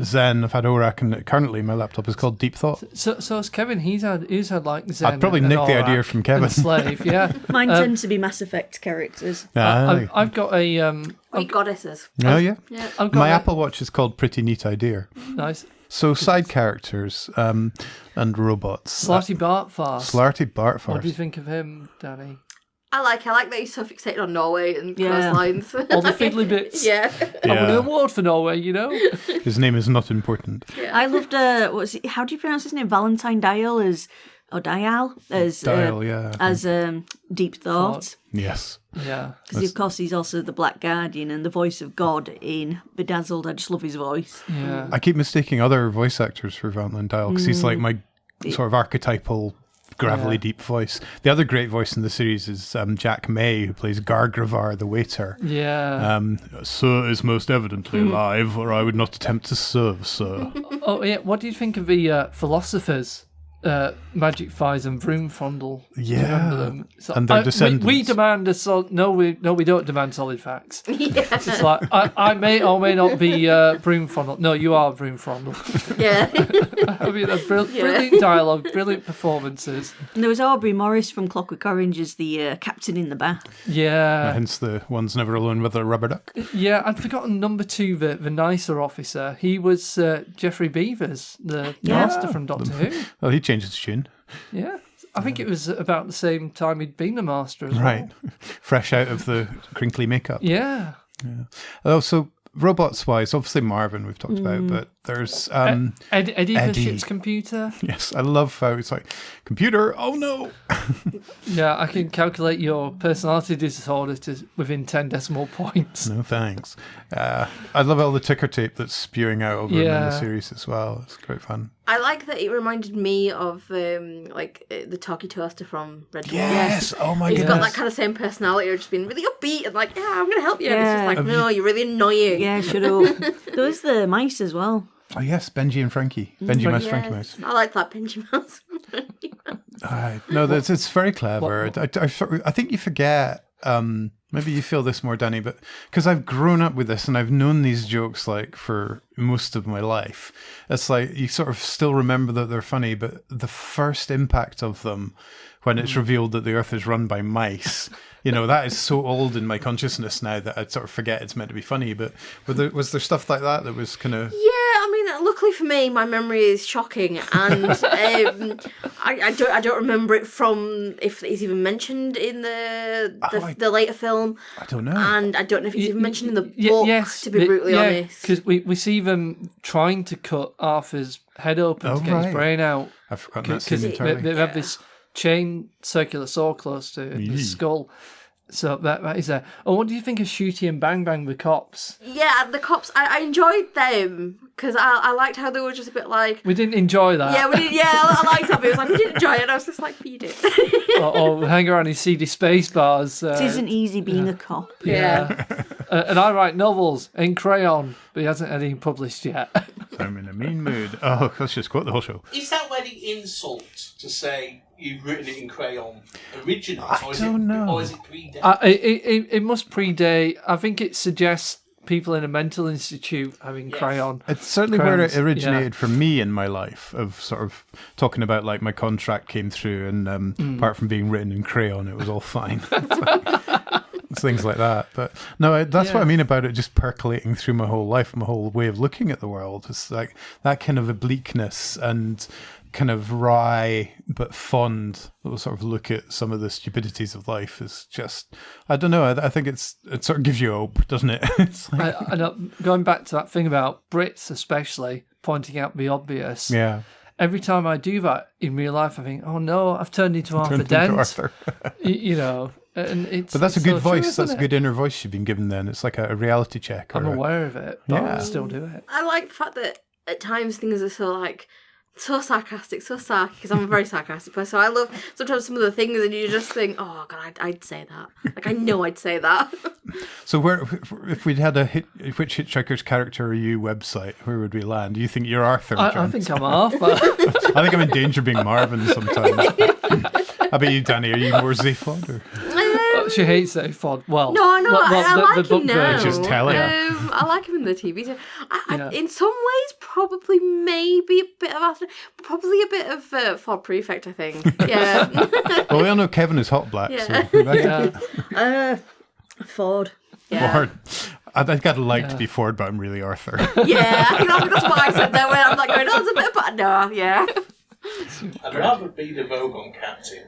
Zen, I've had ORAC, and currently my laptop is called Deep Thought. So as Kevin, he's had like Zen. I'd probably nicked the idea from Kevin. Slave, yeah. Mine tend to be Mass Effect characters. I've got a goddesses. Oh yeah. My a- Apple Watch is called Pretty Neat Idea. Nice. So side characters and robots. Slarty Bartfast. Slarty Bartfast. What do you think of him, Dani? I like that he's so fixated on Norway and coastlines. All the fiddly bits. Yeah. I won an award for Norway, you know. His name is not important. Yeah. I loved how do you pronounce his name? Valentine Dial as Deep Thought. Yes. Yeah. Because of course he's also the Black Guardian and the voice of God in Bedazzled. I just love his voice. Yeah. I keep mistaking other voice actors for Valentine Dial because he's like my sort of archetypal gravelly deep voice. The other great voice in the series is Jack May, who plays Gargravar the waiter. Yeah. Sir is most evidently alive, or I would not attempt to serve, sir. Oh yeah. What do you think of the philosophers? Magic Thighs and Vroom Frondle. Yeah, them? So, and their descendants. We demand we don't demand solid facts. It's like I may or may not be Vroom Frondle. No, you are Vroom Frondle. Yeah. I mean, brilliant dialogue, brilliant performances. And there was Aubrey Morris from Clockwork Orange as the captain in the bath. Yeah. Hence the one's never alone with a rubber duck. Yeah, I'd forgotten number 2, the nicer officer. He was Geoffrey Beavers, the master from Doctor Who. Oh, he changed his tune. Yeah. I think it was about the same time he'd been the master as well. Right. Fresh out of the crinkly makeup. Yeah. Oh, so robots-wise, obviously Marvin we've talked about, but there's Eddie the ship's computer. Yes, I love how it's like, computer, oh no! Yeah, I can calculate your personality disorder to within 10 decimal points. No thanks. I love all the ticker tape that's spewing out over him in the series as well. It's great fun. I like that it reminded me of the Talkie Toaster from Red Dwarf. Yes, oh my god. He's got that kind of same personality of just being really upbeat and like, I'm going to help you. And it's just like, no, you're really annoying. Yeah, shut up. There was the mice as well. Oh yes, Benji and Frankie. Benji Mouse, Frankie Mouse. I like that Benji Mouse. No, it's very clever. I think you forget. Maybe you feel this more, Dani, but because I've grown up with this and I've known these jokes like for most of my life. It's like you sort of still remember that they're funny, but the first impact of them when it's revealed that the Earth is run by mice, that is so old in my consciousness now that I sort of forget it's meant to be funny. But was there stuff like that was kind of... Yeah, I mean, luckily for me, my memory is shocking, and I don't remember it from if it's even mentioned in the later film. I don't know, and I don't know if it's even mentioned in the book. Yes, to be brutally honest, because we see them trying to cut Arthur's head open to get his brain out. I've forgotten that scene entirely. They have this chain circular saw close to the skull. So that is there. Oh, what do you think of Shooty and Bang Bang, the cops? Yeah, the cops, I enjoyed them, because I liked how they were just a bit like... We didn't enjoy that. Yeah, we did. Yeah, I liked that, but it was like, we didn't enjoy it, and I was just like, but you did. or hang around in seedy space bars. It isn't easy being a cop. Yeah. And I write novels in crayon, but he hasn't had any published yet. I'm in a mean mood. Oh, let's just quote the whole show. Is that where the insult to say you've written it in crayon originates? I don't know. Or is it predate? It must predate. I think it suggests people in a mental institute having crayon. It's certainly crayons. where it originated for me in my life, of sort of talking about like my contract came through and apart from being written in crayon, it was all fine. It's things like that. But no, that's what I mean about it just percolating through my whole life, my whole way of looking at the world. It's like that kind of obliqueness and kind of wry but fond little sort of look at some of the stupidities of life is just, I don't know, I think it sort of gives you hope, doesn't it? It's like... I know, going back to that thing about Brits especially pointing out the obvious. Yeah. Every time I do that in real life, I think, oh no, I've turned into Arthur Dent. And it's, but that's a good voice. True, that's a good inner voice you've been given then. It's like a reality check. I'm aware of it, but I still do it. I like the fact that at times things are so sarcastic, so sarky, because I'm a very sarcastic person. So I love sometimes some of the things and you just think, oh God, I'd say that. Like, I know I'd say that. So if we'd had which Hitchhikers character are you website, where would we land? Do you think you're Arthur? I think I'm Arthur. I think I'm in danger of being Marvin sometimes. How about you, Dani? Are you more Zaphod? Or? She hates Zaphod. Well, no, I like him now. Just tell her. I like him in the TV show. In some ways, probably maybe a bit of Arthur, probably a bit of Ford Prefect, I think. Yeah. Well, we all know Kevin is hot black. Yeah. So Ford. Yeah. Ford. I think I'd like to be Ford, but I'm really Arthur. Yeah, I think that's what I said there. Where I'm like going, it's a bit, but no, yeah. I'd rather be the Vogon captain.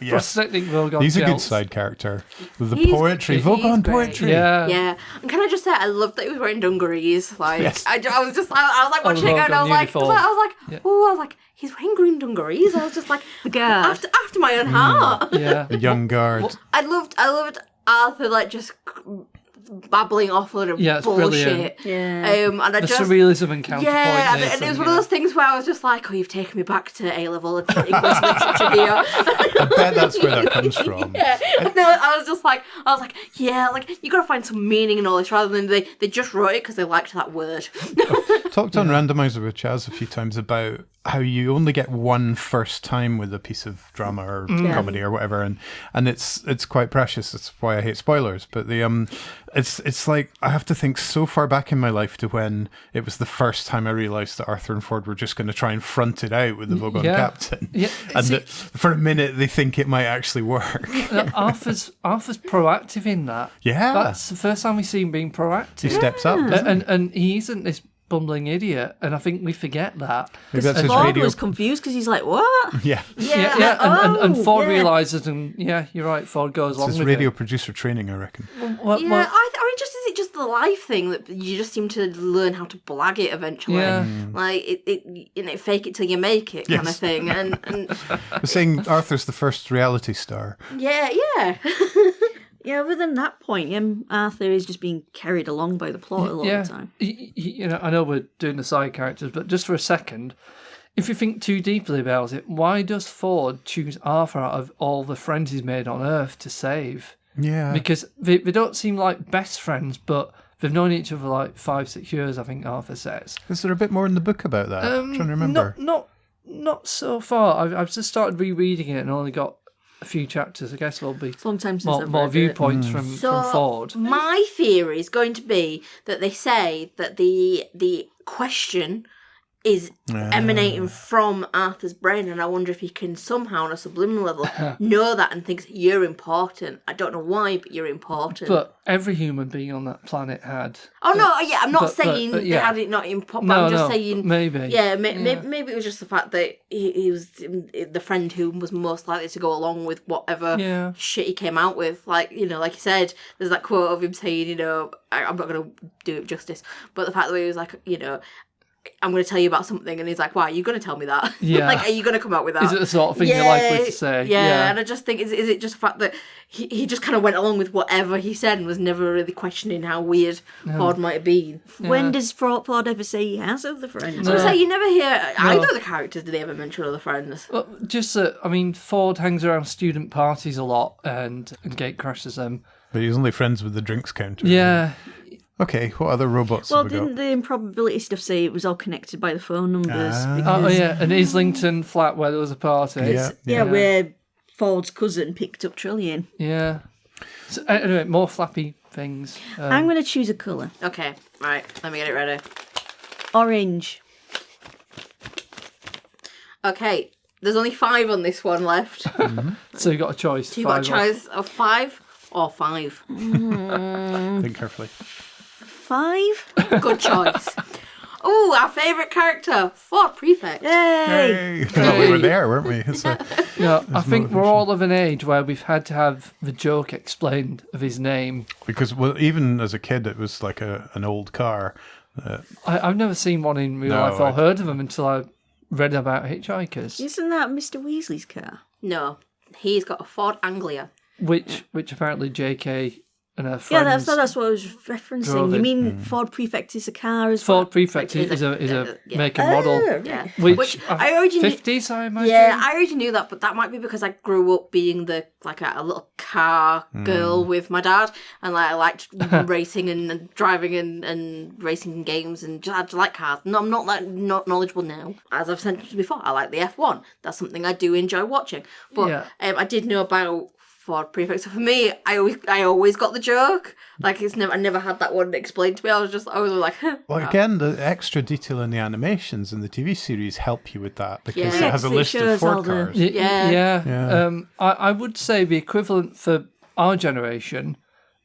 Prosthetic Vogon. He's a good side character with the poetry, Vogon poetry. Yeah. And can I just say, I love that he was wearing dungarees. Like, yes. I was like watching it, and I was like, he's wearing green dungarees. I was just like, the guard after my own heart. Yeah, the young guard. I loved Arthur like just babbling off a lot of bullshit. Brilliant. Yeah. And the surrealism and counterpoint. Yeah, and it was one of those things where I was just like, oh, you've taken me back to A-level English literature here. I bet that's where that comes from. Yeah. No, I was like, yeah, like, you gotta find some meaning in all this rather than they just wrote it because they liked that word. Talked on Randomizer with Chaz a few times about how you only get one first time with a piece of drama or comedy or whatever, and it's quite precious. That's why I hate spoilers. But it's like I have to think so far back in my life to when it was the first time I realised that Arthur and Ford were just going to try and front it out with the Vogon captain. Yeah. And that for a minute they think it might actually work. Arthur's proactive in that. Yeah. That's the first time we see him being proactive. He steps up. And he isn't this bumbling idiot, and I think we forget that. Maybe that's his Ford radio. was confused because he's like, what? Yeah. And Ford realises, and you're right, Ford goes along It's with his radio it. producer training, I reckon. I mean, is it just the life thing that you just seem to learn how to blag it eventually? Yeah. Like it fake it till you make it kind of thing. And We're saying Arthur's the first reality star. Yeah. Yeah, other than that point, Arthur is just being carried along by the plot a lot of the time. I know we're doing the side characters, but just for a second, if you think too deeply about it, why does Ford choose Arthur out of all the friends he's made on Earth to save? Yeah. Because they don't seem like best friends, but they've known each other like 5-6 years, I think Arthur says. Is there a bit more in the book about that? I'm trying to remember. Not so far. I've just started rereading it and only got a few chapters, I guess there'll be Long time since I've more read viewpoints it. from So Ford. my theory is going to be that they say that the question is emanating from Arthur's brain, and I wonder if he can somehow on a subliminal level know that and thinks you're important. I don't know why, but you're important. But every human being on that planet had. Oh no, yeah, I'm not but- saying but, they yeah. had it not important. No, I'm just no, saying maybe. Yeah, maybe it was just the fact that he was the friend who was most likely to go along with whatever shit he came out with. Like you said, there's that quote of him saying, I'm not going to do it justice, but the fact that he was like, I'm going to tell you about something, and he's like, "Why are you going to tell me that? Yeah. Like, are you going to come out with that? Is it the sort of thing you're likely to say? Yeah, and I just think, is it just the fact that he just kind of went along with whatever he said and was never really questioning how weird Ford might have been? When does Ford ever say he has other friends? So you never hear either of the characters. Do they ever mention other friends? Well, just that, Ford hangs around student parties a lot and gate crashes them. But he's only friends with the drinks counter. Yeah. Okay, what other robots Well, have we got? didn't the improbability stuff say it was all connected by the phone numbers? Oh, yeah, an Islington flat where there was a party. Yeah, where Ford's cousin picked up Trillian. Yeah. So, anyway, more flappy things. I'm going to choose a colour. Okay, right, let me get it ready. Orange. Okay, There's only 5 on this one left. So you got a choice. So you got a choice of 5 or 5. Think carefully. 5? Good choice. Oh, our favourite character, Ford Prefect. Yay! Well, we were there, weren't we? It's I think we're all of an age where we've had to have the joke explained of his name. Because, even as a kid, it was like an old car. I've never seen one in real life or heard of them until I read about Hitchhikers. Isn't that Mr. Weasley's car? No, he's got a Ford Anglia. Which apparently JK and her friends... Yeah, that's what I was referencing. You mean Ford Prefect is a car as well? Ford Prefect is a make and model. Yeah. Which I already 50s, I imagine? Yeah, I already knew that, but that might be because I grew up being a little car girl with my dad, and I liked racing and driving and racing games, and I just like cars. No, I'm not knowledgeable now. As I've said before, I like the F1. That's something I do enjoy watching. But I did know about Ford Prefect. So for me, I always got the joke. Like I never had that one explained to me. I was like, well, again, the extra detail in the animations in the TV series help you with that because it has a list of Ford cars. I would say the equivalent for our generation,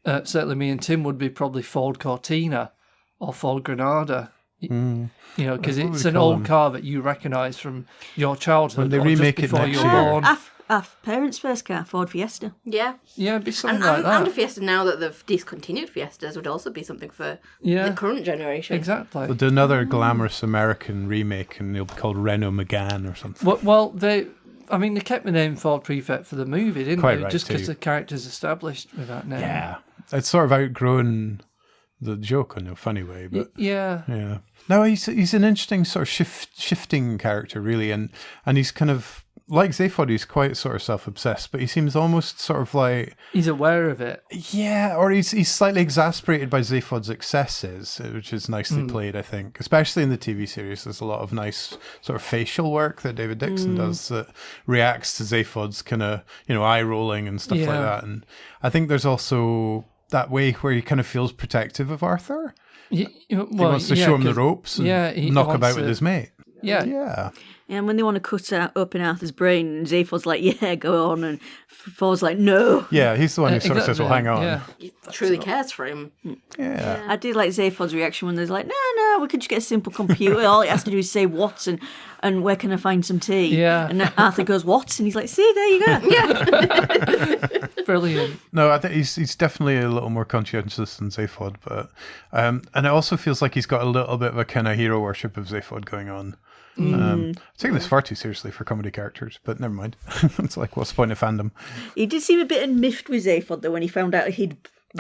certainly me and Tim, would be probably Ford Cortina or Ford Granada. Because it's an old car that you recognise from your childhood. When they remake it before next you were born. Our parents' first car, Ford Fiesta. Yeah. Yeah, it'd be something like that. And a Fiesta now that they've discontinued Fiestas would also be something for the current generation. Exactly. They'll do another glamorous American remake and it'll be called Renault Megane or something. Well, they kept the name Ford Prefect for the movie, didn't Quite they? right, Just because too. the character's established with that name. Yeah. It's sort of outgrown the joke in a funny way, but yeah. No, he's an interesting sort of shifting character, really, and he's kind of like Zaphod. He's quite sort of self-obsessed, but he seems almost sort of like he's aware of it. Yeah, or he's slightly exasperated by Zaphod's excesses, which is nicely played, I think. Especially in the TV series, there's a lot of nice sort of facial work that David Dixon does that reacts to Zaphod's kind of eye rolling and stuff like that. And I think there's also that way where he kind of feels protective of Arthur. He wants to show him the ropes and knock about with his mate. Yeah. And when they want to cut open Arthur's brain, and Zaphod's like, yeah, go on, and Ford's like, no. Yeah, he's the one who sort of says, well, hang on. Yeah. He truly cares for him. Yeah. I did like Zaphod's reaction when they're like, no, we could just get a simple computer. All it has to do is say Watson and where can I find some tea? Yeah. And Arthur goes, Watson. He's like, see, there you go. Yeah. Brilliant. No, I think he's definitely a little more conscientious than Zaphod, but and it also feels like he's got a little bit of a kind of hero worship of Zaphod going on. Taking this far too seriously for comedy characters, but never mind. It's like, what's the point of fandom? He did seem a bit miffed with Zaphod, though, when he found out he'd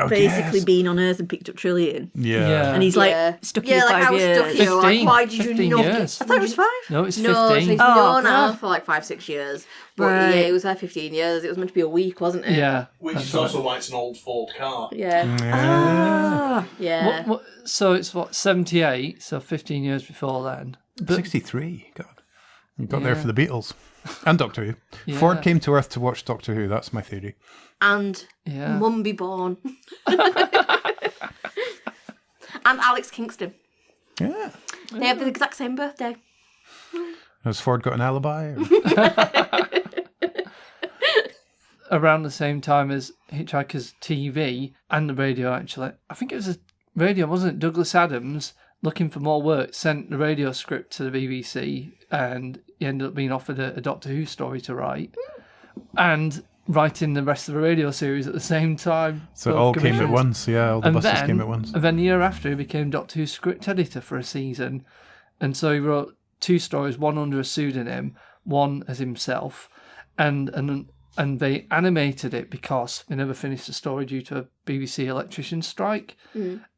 basically been on Earth and picked up Trillion. Yeah. And he's like, stuck here 5 years. Stuck here. Like, why did you 15 not? years. I thought it was 5. No, it's 15. No, so he's known now God. for like 5-6 years. But Right. yeah, he was there 15 years. It was meant to be a week, wasn't it? Yeah. Which is also why it's an old Ford car. Yeah. Yeah. So it's 78, so 15 years before then. But 63, God. You got there for the Beatles and Doctor Who. Yeah. Ford came to Earth to watch Doctor Who. That's my theory. And Mum be born. And Alex Kingston. Yeah. They have the exact same birthday. Has Ford got an alibi? Around the same time as Hitchhikers TV and the radio, actually. I think it was a radio, wasn't it? Douglas Adams, looking for more work, sent the radio script to the BBC, and he ended up being offered a Doctor Who story to write. And writing the rest of the radio series at the same time. So it all came at once, all the buses came at once. And then the year after, he became Doctor Who script editor for a season. And so he wrote 2 stories, one under a pseudonym, one as himself. And they animated it because they never finished the story due to a BBC electrician strike.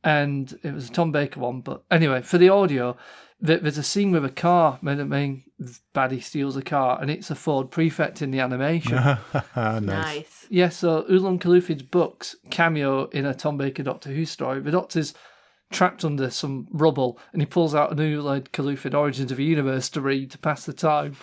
And it was a Tom Baker one. But anyway, for the audio, there's a scene with a car. Main baddie steals a car, and it's a Ford Prefect in the animation. Nice. Yeah, so Ulam Khalufid's books cameo in a Tom Baker Doctor Who story. The Doctor's trapped under some rubble, and he pulls out a new Khalufid Origins of the Universe to read to pass the time.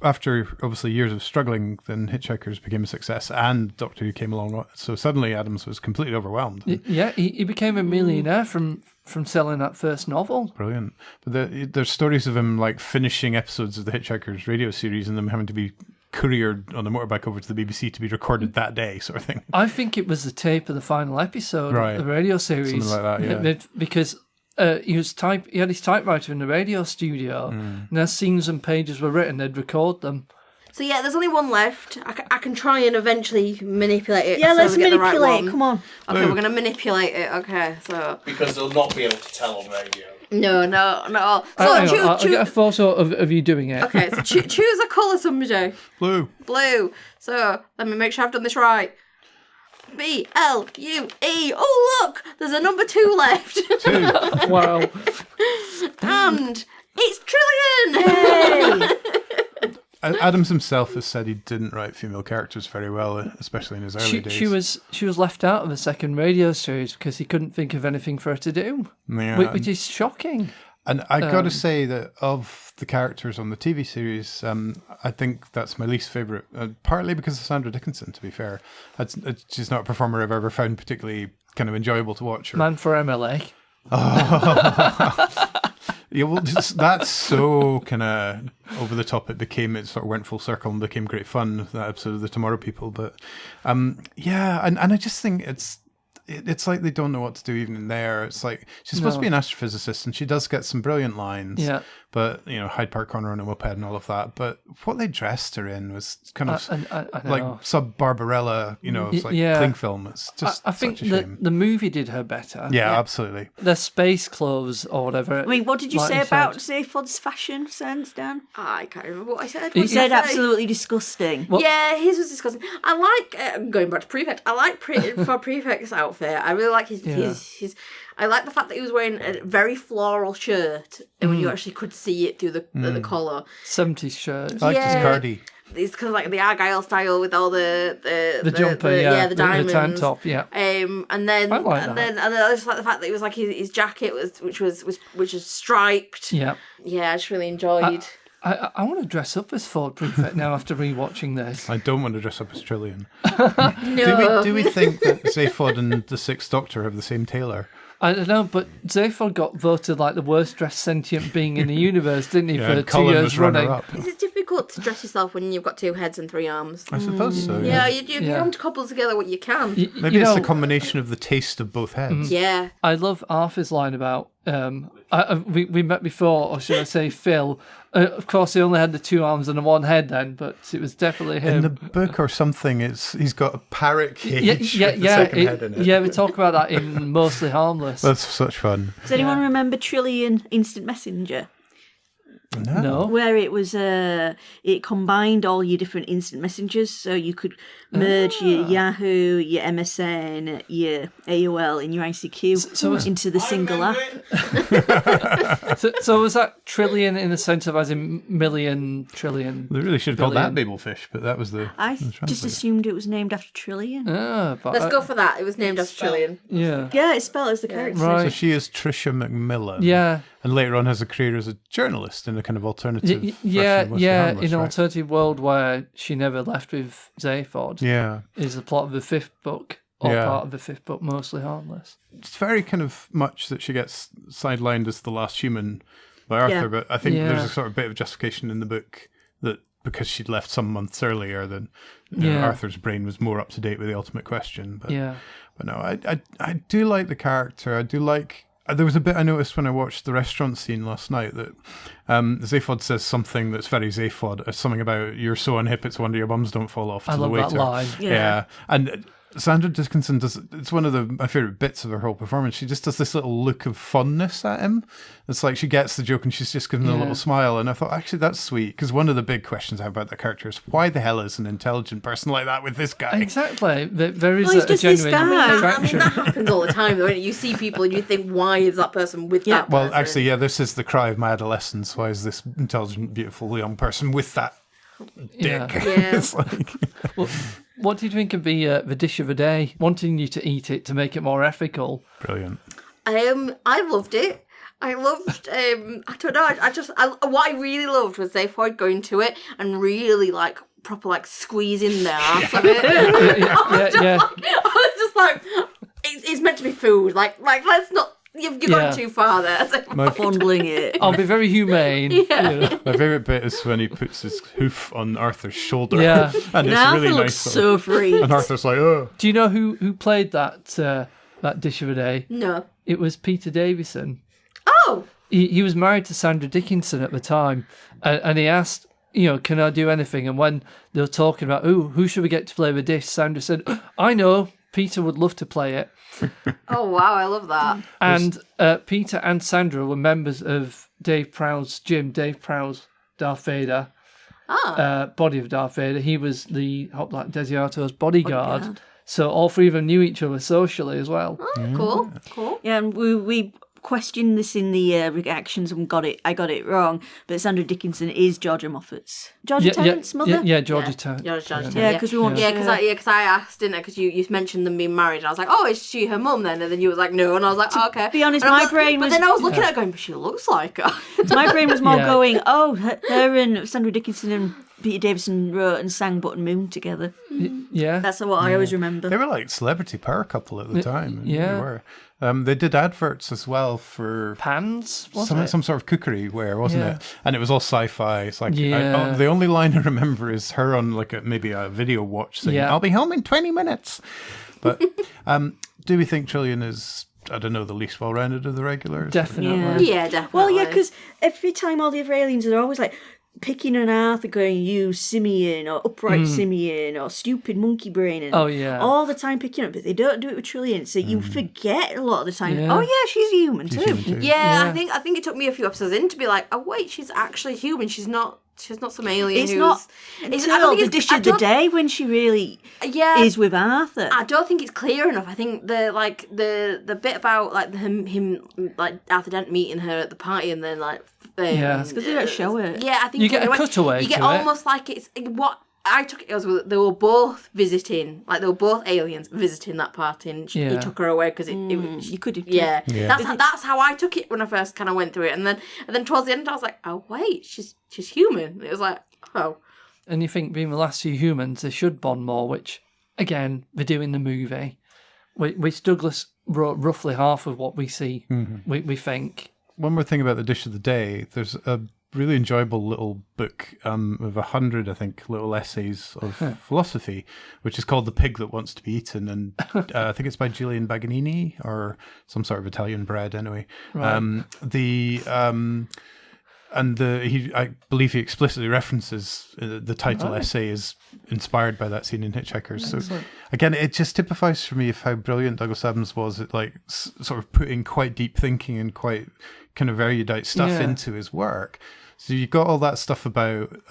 After, obviously, years of struggling, then Hitchhikers became a success, and Doctor Who came along. So suddenly Adams was completely overwhelmed. Yeah, he became a millionaire from selling that first novel. Brilliant. But there's stories of him finishing episodes of the Hitchhikers radio series and them having to be couriered on a motorbike over to the BBC to be recorded that day, sort of thing. I think it was the tape of the final episode of the radio series. Something like that, yeah. Because he had his typewriter in the radio studio, and as scenes and pages were written, they'd record them. So yeah, there's only one left. I can try and eventually manipulate it. Yeah, so let's we get the manipulate right it. one. Come on. Okay, we're gonna manipulate it. Okay, so because they'll not be able to tell on radio. No, not at all. So I'll get a photo of you doing it. Okay, so choose a colour, somebody. Blue. So let me make sure I've done this right. BLUE. Oh look, there's a number 2 left. 2. Wow. And it's Trillian. Hey. Adams himself has said he didn't write female characters very well, especially in his early days. She was left out of the second radio series because he couldn't think of anything for her to do, which is shocking. And I got to say that of the characters on the TV series, I think that's my least favourite, partly because of Sandra Dickinson, to be fair. She's not a performer I've ever found particularly kind of enjoyable to watch. Man for MLA. Yeah, well, that's so kind of over the top. It sort of went full circle and became great fun, that episode of The Tomorrow People. But yeah, and I just think it's like they don't know what to do even in there. It's like she's supposed to be an astrophysicist, and she does get some brilliant lines. Yeah. But Hyde Park Corner on a moped and all of that. But what they dressed her in was kind of like sub Barbarella. It's like cling film. It's just I think such a shame. the movie did her better. Yeah, absolutely. The space clothes or whatever. I mean, what did you say about Zaphod's fashion sense, Dan? I can't remember what I said. You said absolutely disgusting. Yeah, his was disgusting. I like going back to Prefect. I like for Prefect's outfit. I really like his. I like the fact that he was wearing a very floral shirt, and when you actually could see it through the collar. 70s shirt. I liked his cardi. It's kind of like the Argyle style with all the jumper, the diamonds, the tank top, yeah. And then I just like the fact that it was like his jacket which was striped. Yeah, yeah, I just really enjoyed. I want to dress up as Ford Prefect now after rewatching this. I don't want to dress up as Trillian. No. Do we think that Zaphod and the Sixth Doctor have the same tailor? I don't know, but Zaphod got voted like the worst dressed sentient being in the universe, didn't he, for 2 years running? Is it difficult to dress yourself when you've got 2 heads and 3 arms? I suppose so. Yeah, you have to cobble together what you can. Maybe it's the combination of the taste of both heads. Yeah. I love Arthur's line about, we met before, or should I say Phil. Of course, he only had the 2 arms and the 1 head then, but it was definitely him. In the book or something, he's got a parrot cage with the second head in it. Yeah, we talk about that in Mostly Harmless. That's such fun. Does anyone remember Trillian Instant Messenger? No. Where it was, it combined all your different instant messengers, so you could merge your Yahoo, your MSN, your AOL, and your ICQ into the single app. So was that trillion in the sense of as in million, trillion? They really should have called that Babelfish, but that was the. I just assumed it was named after Trillian. Let's go for that. It was named after Trillian. Yeah. Yeah, it's spelled as the character. Right. So she is Tricia McMillan. Yeah. and later on has a career as a journalist in a kind of alternative Yeah, version of Mostly Harmless, in an right? alternative world where she never left with Zaphod. Yeah. Is the plot of the 5th book, or Yeah. part of the 5th book, Mostly Harmless. It's very kind of much that she gets sidelined as the last human by Arthur, Yeah. but I think Yeah. there's a sort of bit of justification in the book that because she'd left some months earlier, then you know, Yeah. Arthur's brain was more up to date with the ultimate question. But, Yeah. but no, I do like the character. I do like. There was a bit I noticed when I watched the restaurant scene last night that Zaphod says something that's very Zaphod, something about "you're so unhip, it's a wonder your bums don't fall off" to I the love waiter. that line. Yeah, and Sandra Dickinson does. It's one of my favorite bits of her whole performance. She just does this little look of fondness at him. It's like she gets the joke and she's just giving him a little smile. And I thought, actually, that's sweet, because one of the big questions I have about that character is why the hell is an intelligent person like that with this guy? Exactly. There is he's a just this genuine guy. attraction. I mean, that happens all the time, though. Isn't it? You see people and you think, why is that person with that person? Well, actually, yeah, this is the cry of my adolescence. Why is this intelligent, beautiful young person with that dick? Yeah. It's like... Well, what do you think of the dish of the day? Wanting you to eat it to make it more ethical. Brilliant. I loved it. I loved, I don't know, what I really loved was Zaphod going to it and really, like, proper, like, squeezing the ass of it. I was just like, it's meant to be food. Like let's not, you've gone too far there. Fondling it. I'll be very humane. Yeah. You know. My favourite bit is when he puts his hoof on Arthur's shoulder. Yeah. And it's Arthur really looks nice. so free. And Arthur's like, oh. Do you know who played that dish of the day? No. It was Peter Davison. Oh! He was married to Sandra Dickinson at the time, and he asked, can I do anything? And when they were talking about, who should we get to play the dish? Sandra said, I know, Peter would love to play it. Oh, wow, I love that. And Peter and Sandra were members of Dave Prowse's gym, Dave Prowse, Darth Vader, body of Darth Vader. He was the Hot Black Desiato's bodyguard. So all three of them knew each other socially as well. Oh, cool. Yeah, and we questioned this in the reactions and I got it wrong, but Sandra Dickinson is Georgia Moffat's. Georgia Tarrant's mother? Yeah, Georgia Tarrant. Georgia Tarrant. Yeah, because we want because I asked, didn't I? Because you mentioned them being married, and I was like, oh, is she her mum then? And then you was like, no, and I was like, oh, okay. To be honest, and my brain was... But then I was looking at her going, but she looks like her. My brain was more going, oh, her and Sandra Dickinson and Peter Davison wrote and sang Button Moon together. Yeah. That's what I always remember. They were like celebrity power couple at the time. Yeah. They were. They did adverts as well for pans, some sort of cookery ware, wasn't it? And it was all sci-fi. It's like Yeah. the only line I remember is her on like maybe a video watch saying, "I'll be home in 20 minutes." But do we think Trillian is, I don't know, the least well-rounded of the regulars? Definitely. Yeah, definitely. Well, yeah, because every time all the other aliens are always like picking on Arthur, going, you simian, or upright simian, or stupid monkey brain, and all the time picking up, but they don't do it with Trillian, so you forget a lot of the time. Yeah. Oh yeah, she's human too. Yeah, I think it took me a few episodes in to be like, oh wait, she's actually human. She's not some alien. It's who's... not I until don't think the dish of the day when she really is with Arthur. I don't think it's clear enough. I think the bit about like him like Arthur Dent meeting her at the party and then like it's because they don't show it. Yeah, I think You get a cutaway You get to almost like it's what I took it as they were both visiting, like they were both aliens visiting that party, and he took her away because you could have. Yeah. That's how I took it when I first kind of went through it, and then towards the end I was like, oh wait, she's human. And it was like, oh. And you think being the last few humans, they should bond more, which again they do in the movie. Which Douglas wrote roughly half of what we see. We think. One more thing about the dish of the day. There's a really enjoyable little book of 100, I think, little essays of philosophy, which is called The Pig That Wants to Be Eaten, and I think it's by Giuliano Paganini, or some sort of Italian bread anyway. Right. I believe he explicitly references the title essay is inspired by that scene in Hitchhikers. So again, it just typifies for me of how brilliant Douglas Adams was at like sort of putting quite deep thinking and quite kind of erudite stuff into his work. So you've got all that stuff about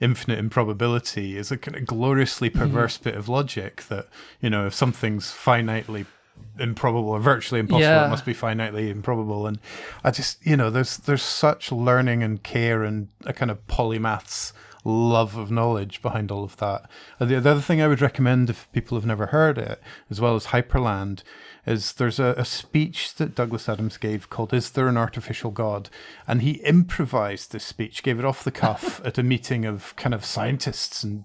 infinite improbability is a kind of gloriously perverse bit of logic that, if something's finitely improbable or virtually impossible, it must be finitely improbable. And I just, there's such learning and care and a kind of polymaths love of knowledge behind all of that. The other thing I would recommend if people have never heard it, as well as Hyperland, is there's a speech that Douglas Adams gave called "Is There an Artificial God?" And he improvised this speech, gave it off the cuff at a meeting of kind of scientists and,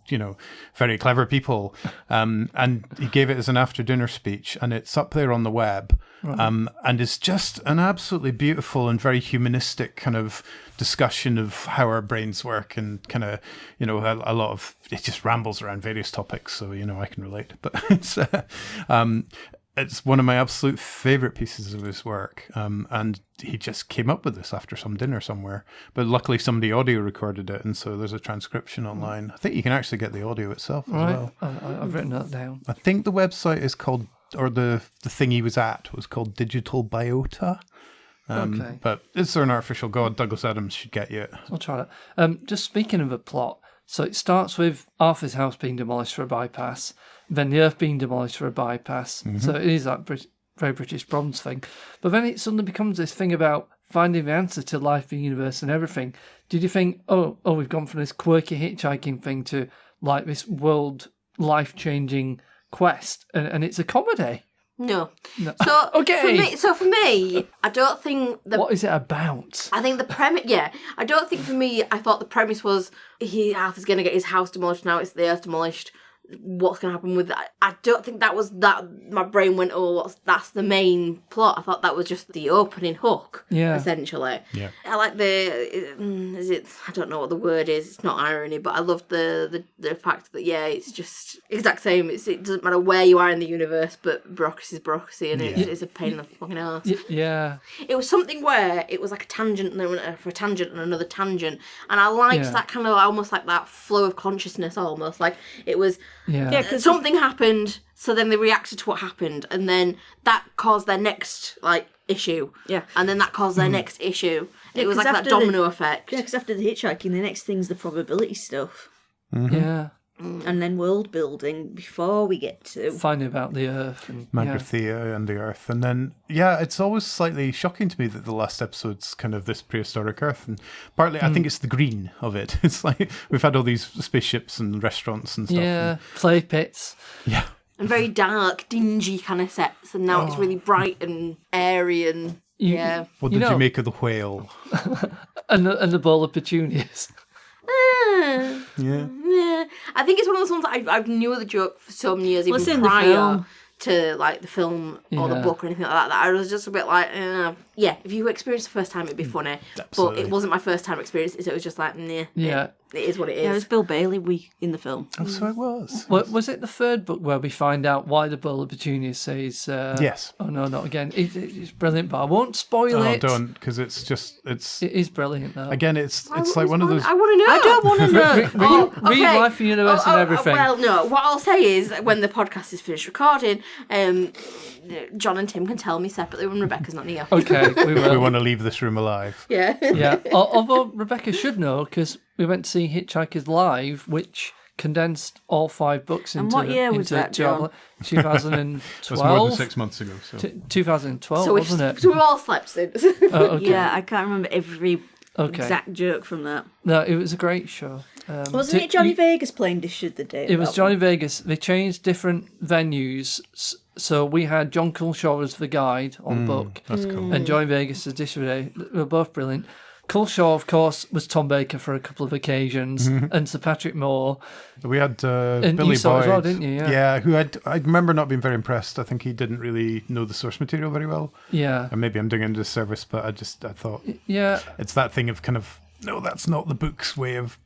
very clever people. And he gave it as an after-dinner speech, and it's up there on the web. And it's just an absolutely beautiful and very humanistic kind of discussion of how our brains work, and kind of, a lot of it just rambles around various topics. So, I can relate. But it's one of my absolute favorite pieces of his work. And he just came up with this after some dinner somewhere. But luckily somebody audio recorded it, and so there's a transcription online. I think you can actually get the audio itself as well. I've written that down. I think the website is called, or the thing he was at was called Digital Biota. Okay. But Is There an Artificial God? Douglas Adams should get you. I'll try that. Just speaking of a plot, so it starts with Arthur's house being demolished for a bypass, then the Earth being demolished for a bypass. Mm-hmm. So it is that very British Bronze thing. But then it suddenly becomes this thing about finding the answer to life, the universe, and everything. Did you think, oh, we've gone from this quirky hitchhiking thing to like this world life-changing quest, and it's a comedy? No. So okay. For me, I don't think what is it about? I think the premise. Yeah, I don't think for me. I thought the premise was Arthur's going to get his house demolished. Now it's the Earth demolished. What's going to happen with that? I don't think that was that. My brain went, that's the main plot. I thought that was just the opening hook. Yeah. Essentially. Yeah. I like I don't know what the word is. It's not irony, but I love the fact that it's just exact same. It doesn't matter where you are in the universe, but bureaucracy is bureaucracy, and it's a pain in the fucking ass. Yeah. It was something where it was like a tangent, and then went for a tangent and another tangent, and I liked that kind of almost like that flow of consciousness, almost like it was. Yeah, because something happened, so then they reacted to what happened, and then that caused their next issue. Yeah, and then that caused their next issue. It was like that domino effect. Yeah, because after the hitchhiking, the next thing's the probability stuff. Mm-hmm. Yeah. And then world building before we get to finding about the Earth and Magrathea and the Earth. And then it's always slightly shocking to me that the last episode's kind of this prehistoric Earth, and partly I think it's the green of it. It's like we've had all these spaceships and restaurants and stuff, play pits, and very dark, dingy kind of sets, and now it's really bright and airy and What did you make of the whale and the bowl of petunias? Yeah. I think it's one of those ones that I knew the joke for so many years, even prior to the film or the book or anything like that. That I was just a bit like, if you experience the first time, it'd be funny. Absolutely. But it wasn't my first time experience, so it was just like, it is what it is. Yeah, it was Bill Bailey in the film. Oh, so it was. Was it the third book where we find out why the bowl of petunias says... yes. Oh, no, not again. It's brilliant, but I won't spoil it. Oh, don't, because it is brilliant, though. Again, it's like one of those... I want to know. I don't want to know. Read Life, the Universe and everything. Well, no. What I'll say is, when the podcast is finished recording, John and Tim can tell me separately when Rebecca's not here. Okay, we will. If we want to leave this room alive. Yeah. Yeah. Although Rebecca should know, because we went to see Hitchhikers live, which condensed all 5 books into... And what year was that, John? 2012. It was more than 6 months ago. So. 2012, wasn't it? So we've all slept since. Oh, okay. Yeah, I can't remember every exact joke from that. No, it was a great show. Wasn't it Johnny Vegas playing Dish of the Day? It was Johnny Vegas. They changed different venues. So we had John Culshaw as the guide on the book. That's cool. And Johnny Vegas as Dish of the Day. They were both brilliant. Culshaw, of course, was Tom Baker for a couple of occasions, and Sir Patrick Moore. We had and Billy you saw Boyd, as well, didn't you? Yeah, who I remember not being very impressed. I think he didn't really know the source material very well. Yeah. And maybe I'm doing him a disservice, but I thought it's that thing of kind of, no, that's not the book's way of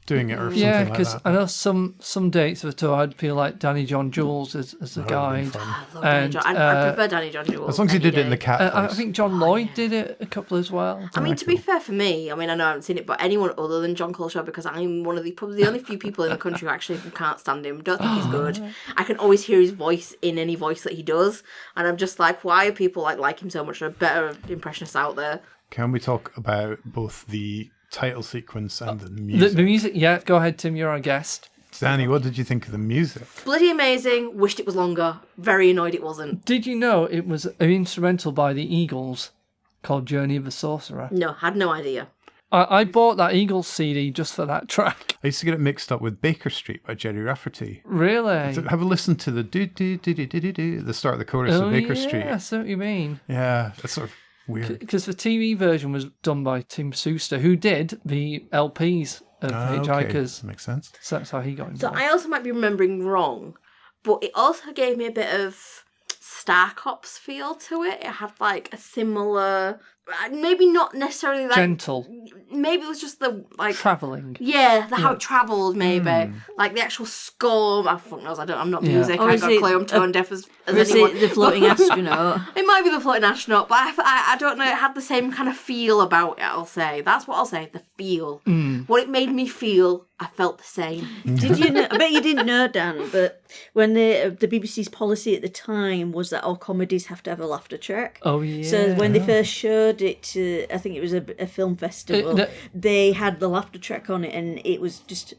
doing it or something like that. Yeah, because I know some dates of the tour I'd feel like Danny John Jules as the guide. I love Danny John. I prefer Danny John Jules. As long as he did it in the cat voice. I think John Lloyd did it a couple as well. I mean, to be fair for me, I know I haven't seen it, but anyone other than John Culshaw, because I'm one of probably the only few people in the country who actually can't stand him. Don't think he's good. I can always hear his voice in any voice that he does, and I'm just like, why are people like him so much? There are better impressionists out there. Can we talk about both the title sequence and the music? The music, yeah. Go ahead, Tim. You're our guest. Danny, what did you think of the music? Bloody amazing. Wished it was longer. Very annoyed it wasn't. Did you know it was an instrumental by the Eagles called Journey of the Sorcerer? No, had no idea. I bought that Eagles CD just for that track. I used to get it mixed up with Baker Street by Jerry Rafferty. Really? So have a listen to the do-do-do-do-do-do at the start of the chorus of Baker Street. Yeah, I see what you mean. Yeah, that's sort of weird. Because the TV version was done by Tim Souster, who did the LPs of Hitchhikers. Okay. Makes sense. So that's how he got involved. So I also might be remembering wrong, but it also gave me a bit of Star Cops feel to it. It had like a similar, maybe not necessarily like gentle. Maybe it was just the like travelling. Yeah, how it travelled. Maybe like the actual score. I fuck knows. I'm not music. I got a clue. I'm tone deaf as anyone. It the floating astronaut? It might be the floating astronaut, but I don't know. It had the same kind of feel about it. I'll say that's what I'll say. The feel. What it made me feel. I felt the same. Did you know? I bet you didn't know, Dan, but when the BBC's policy at the time was that all comedies have to have a laughter track. Oh yeah. So when they first showed it to, I think it was a film festival, they had the laughter track on it, and it was just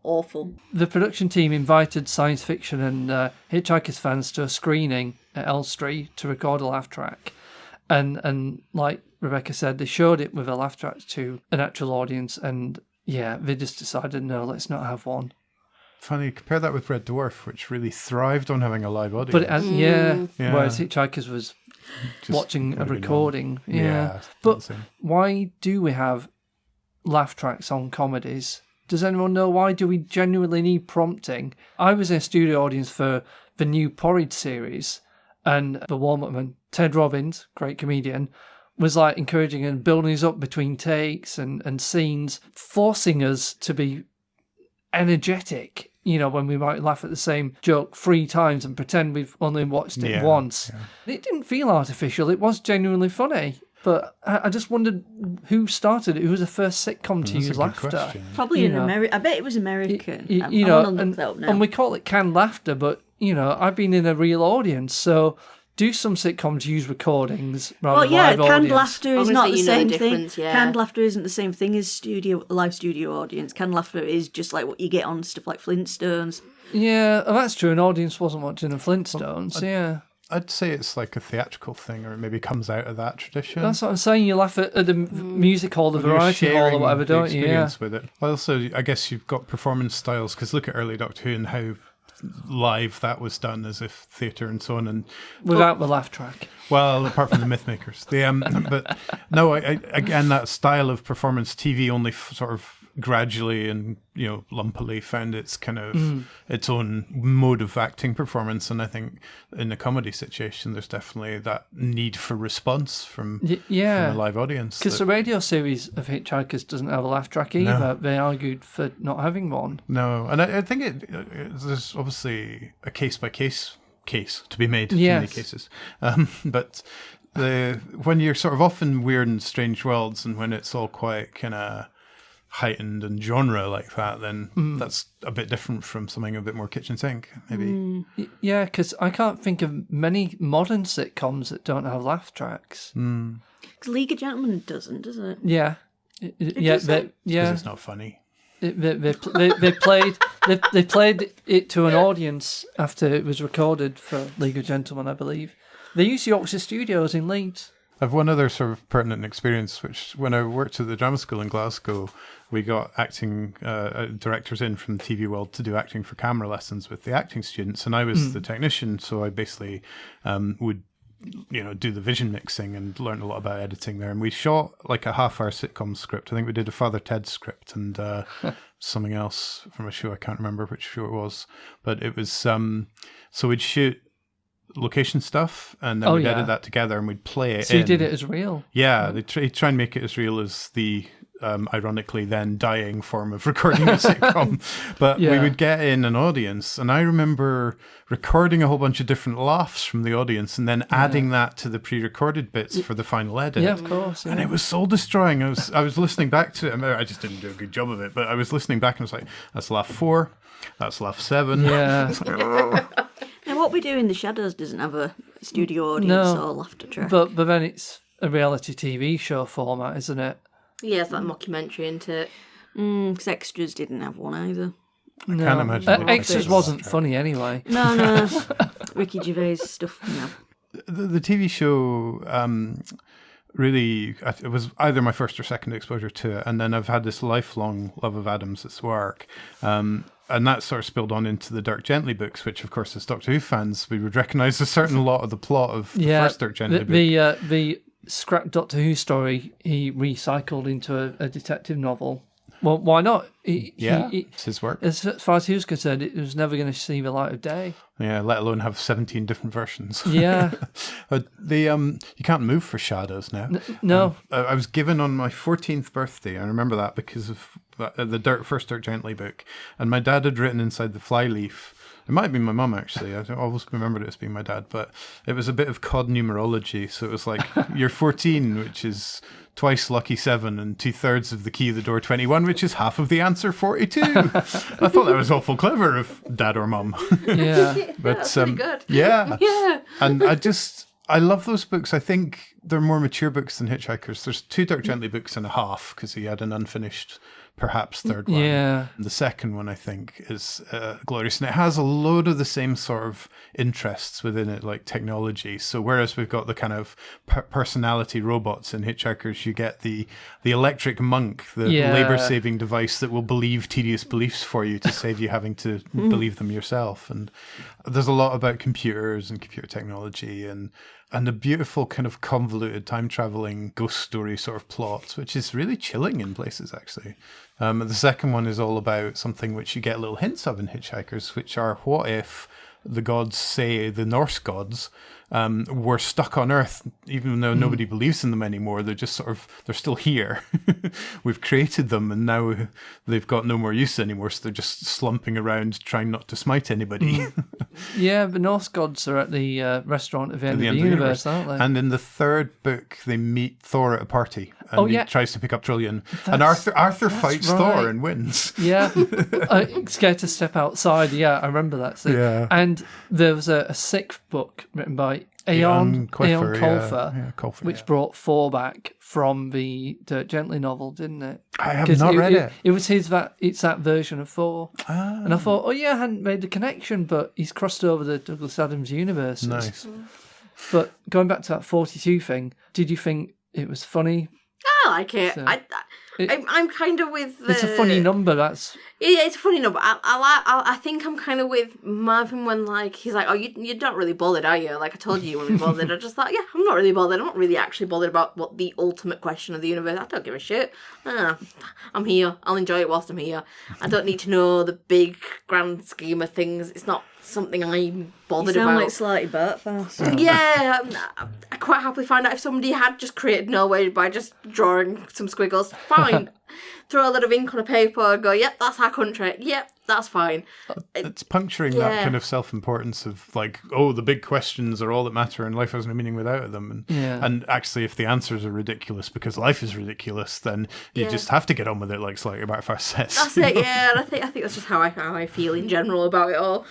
awful. The production team invited science fiction and Hitchhikers fans to a screening at Elstree to record a laugh track, and like Rebecca said, they showed it with a laugh track to an actual audience, and yeah, they just decided, no, let's not have one. Funny, compare that with Red Dwarf, which really thrived on having a live audience. But it has, whereas Hitchhikers was just watching a recording. But why do we have laugh tracks on comedies? Does anyone know why? Do we genuinely need prompting? I was in a studio audience for the new Porridge series, and the warm-up man, Ted Robbins, great comedian, was like encouraging and building us up between takes and scenes, forcing us to be energetic, when we might laugh at the same joke 3 times and pretend we've only watched it once. Yeah. It didn't feel artificial. It was genuinely funny. But I just wondered who started it. Who was the first sitcom to use laughter? Question. Probably in America. I bet it was American. And we call it canned laughter, but, I've been in a real audience, so... Do some sitcoms use recordings rather than live audience? Canned laughter is not the same thing. Yeah. Canned laughter isn't the same thing as live studio audience. Canned laughter is just like what you get on stuff like Flintstones. Yeah, well, that's true. An audience wasn't watching the Flintstones, I'd say it's like a theatrical thing, or it maybe comes out of that tradition. That's what I'm saying. You laugh at the music hall, the variety hall, or whatever, don't you? Yeah. With it. Also, I guess you've got performance styles, because look at early Doctor Who and how live that was done, as if theatre and so on, and without the laugh track. Well, apart from the Mythmakers, but no, again, that style of performance TV only sort of gradually and lumpily found its kind of its own mode of acting performance, and I think in the comedy situation, there's definitely that need for response from a live audience. Because the radio series of Hitchhikers doesn't have a laugh track either. No. They argued for not having one. No, and I think there's obviously a case to be made in many cases, but when you're sort of off in weird and strange worlds, and when it's all quite kind of heightened and genre like that, then that's a bit different from something a bit more kitchen sink, maybe. Yeah, because I can't think of many modern sitcoms that don't have laugh tracks. Because League of Gentlemen doesn't, does it? Yeah. Because it's not funny. They played it to an audience after it was recorded for League of Gentlemen, I believe. They used Yorkshire Studios in Leeds. I've one other sort of pertinent experience, which when I worked at the drama school in Glasgow, we got acting directors in from the TV world to do acting for camera lessons with the acting students, and I was the technician, so I basically would do the vision mixing and learn a lot about editing there. And we shot like a half-hour sitcom script. I think we did a Father Ted script and something else from a show. I can't remember which show it was, but it was so we'd shoot location stuff, and then we'd edit that together and we'd play it. So you did it as real? Yeah, they try and make it as real as the ironically then dying form of recording a sitcom. But we would get in an audience, and I remember recording a whole bunch of different laughs from the audience and then adding that to the pre-recorded bits for the final edit. Yeah, of course. Yeah. And it was soul destroying. I was listening back to it. I just didn't do a good job of it, but I was listening back and I was like, that's laugh 4, that's laugh 7. Yeah. Now, What We Do in the Shadows doesn't have a studio audience or laughter track. But then it's a reality TV show format, isn't it? Yeah, it's like a mockumentary, isn't it? Because Extras didn't have one either. I can't imagine. Extras wasn't funny anyway. No. Ricky Gervais stuff, The TV show really, it was either my first or second exposure to it. And then I've had this lifelong love of Adams' work. And that sort of spilled on into the Dirk Gently books, which, of course, as Doctor Who fans, we would recognise a certain lot of the plot of the first Dirk Gently book. The scrap Doctor Who story he recycled into a detective novel. Well, why not? It's his work. As far as he was concerned, it was never going to see the light of day. Yeah, let alone have 17 different versions. Yeah. But you can't move for shadows now. No. I was given on my 14th birthday. I remember that because of the first Dirk Gently book. And my dad had written inside the flyleaf. It might have been my mum, actually. I always remembered it as being my dad. But it was a bit of cod numerology. So it was like, you're 14, which is twice lucky 7, and 2/3 of the key of the door 21, which is half of the answer 42. I thought that was awful clever of dad or mum. Yeah. But that's pretty good. Yeah. Yeah. And I love those books. I think they're more mature books than Hitchhikers. There's 2 Dirk Gently books and a half, because he had an unfinished, perhaps, third one. Yeah. The second one, I think, is glorious. And it has a load of the same sort of interests within it, like technology. So whereas we've got the kind of personality robots in Hitchhikers, you get the electric monk, the labor-saving device that will believe tedious beliefs for you to save you having to believe them yourself. And there's a lot about computers and computer technology and a beautiful kind of convoluted time-traveling ghost story sort of plot, which is really chilling in places, actually. The second one is all about something which you get little hints of in Hitchhikers, which are what if the gods, say the Norse gods, were stuck on Earth, even though nobody believes in them anymore. They're just they're still here. We've created them, and now they've got no more use anymore, so they're just slumping around trying not to smite anybody. Yeah, the Norse gods are at the restaurant at the end of the universe, aren't they? And in the third book, they meet Thor at a party, and he tries to pick up Trillian. And Arthur fights Thor and wins. Yeah. Scared to step outside. Yeah, I remember that scene. Yeah. And there was a sixth book written by Eon Colfer, which brought Thor back from the Dirk Gently novel, didn't it? I have not read it. It was it's that version of Thor. And I thought, I hadn't made the connection, but he's crossed over the Douglas Adams universe. Nice. But going back to that 42 thing, did you think it was funny? I like it. So, I'm kind of with the... It's a funny number, Yeah, it's a funny number. I think I'm kind of with Marvin when, like, he's like, oh, you're not really bothered, are you? Like, I told you wouldn't be bothered. I just thought, yeah, I'm not really bothered. I'm not really actually bothered about what the ultimate question of the universe. I don't give a shit. I'm here. I'll enjoy it whilst I'm here. I don't need to know the big, grand scheme of things. It's not something I'm bothered about. You sound like Slarty Bartfast. Yeah, I quite happily find out if somebody had just created Norway by just drawing some squiggles. Fine. Throw a lot of ink on a paper and go, yep, that's our country. Yep, that's fine. It's puncturing that kind of self-importance of like, oh, the big questions are all that matter and life has no meaning without them. And actually, if the answers are ridiculous because life is ridiculous, then you just have to get on with it, like Slightly About Fast says. That's it, yeah. And I think that's just how I feel in general about it all.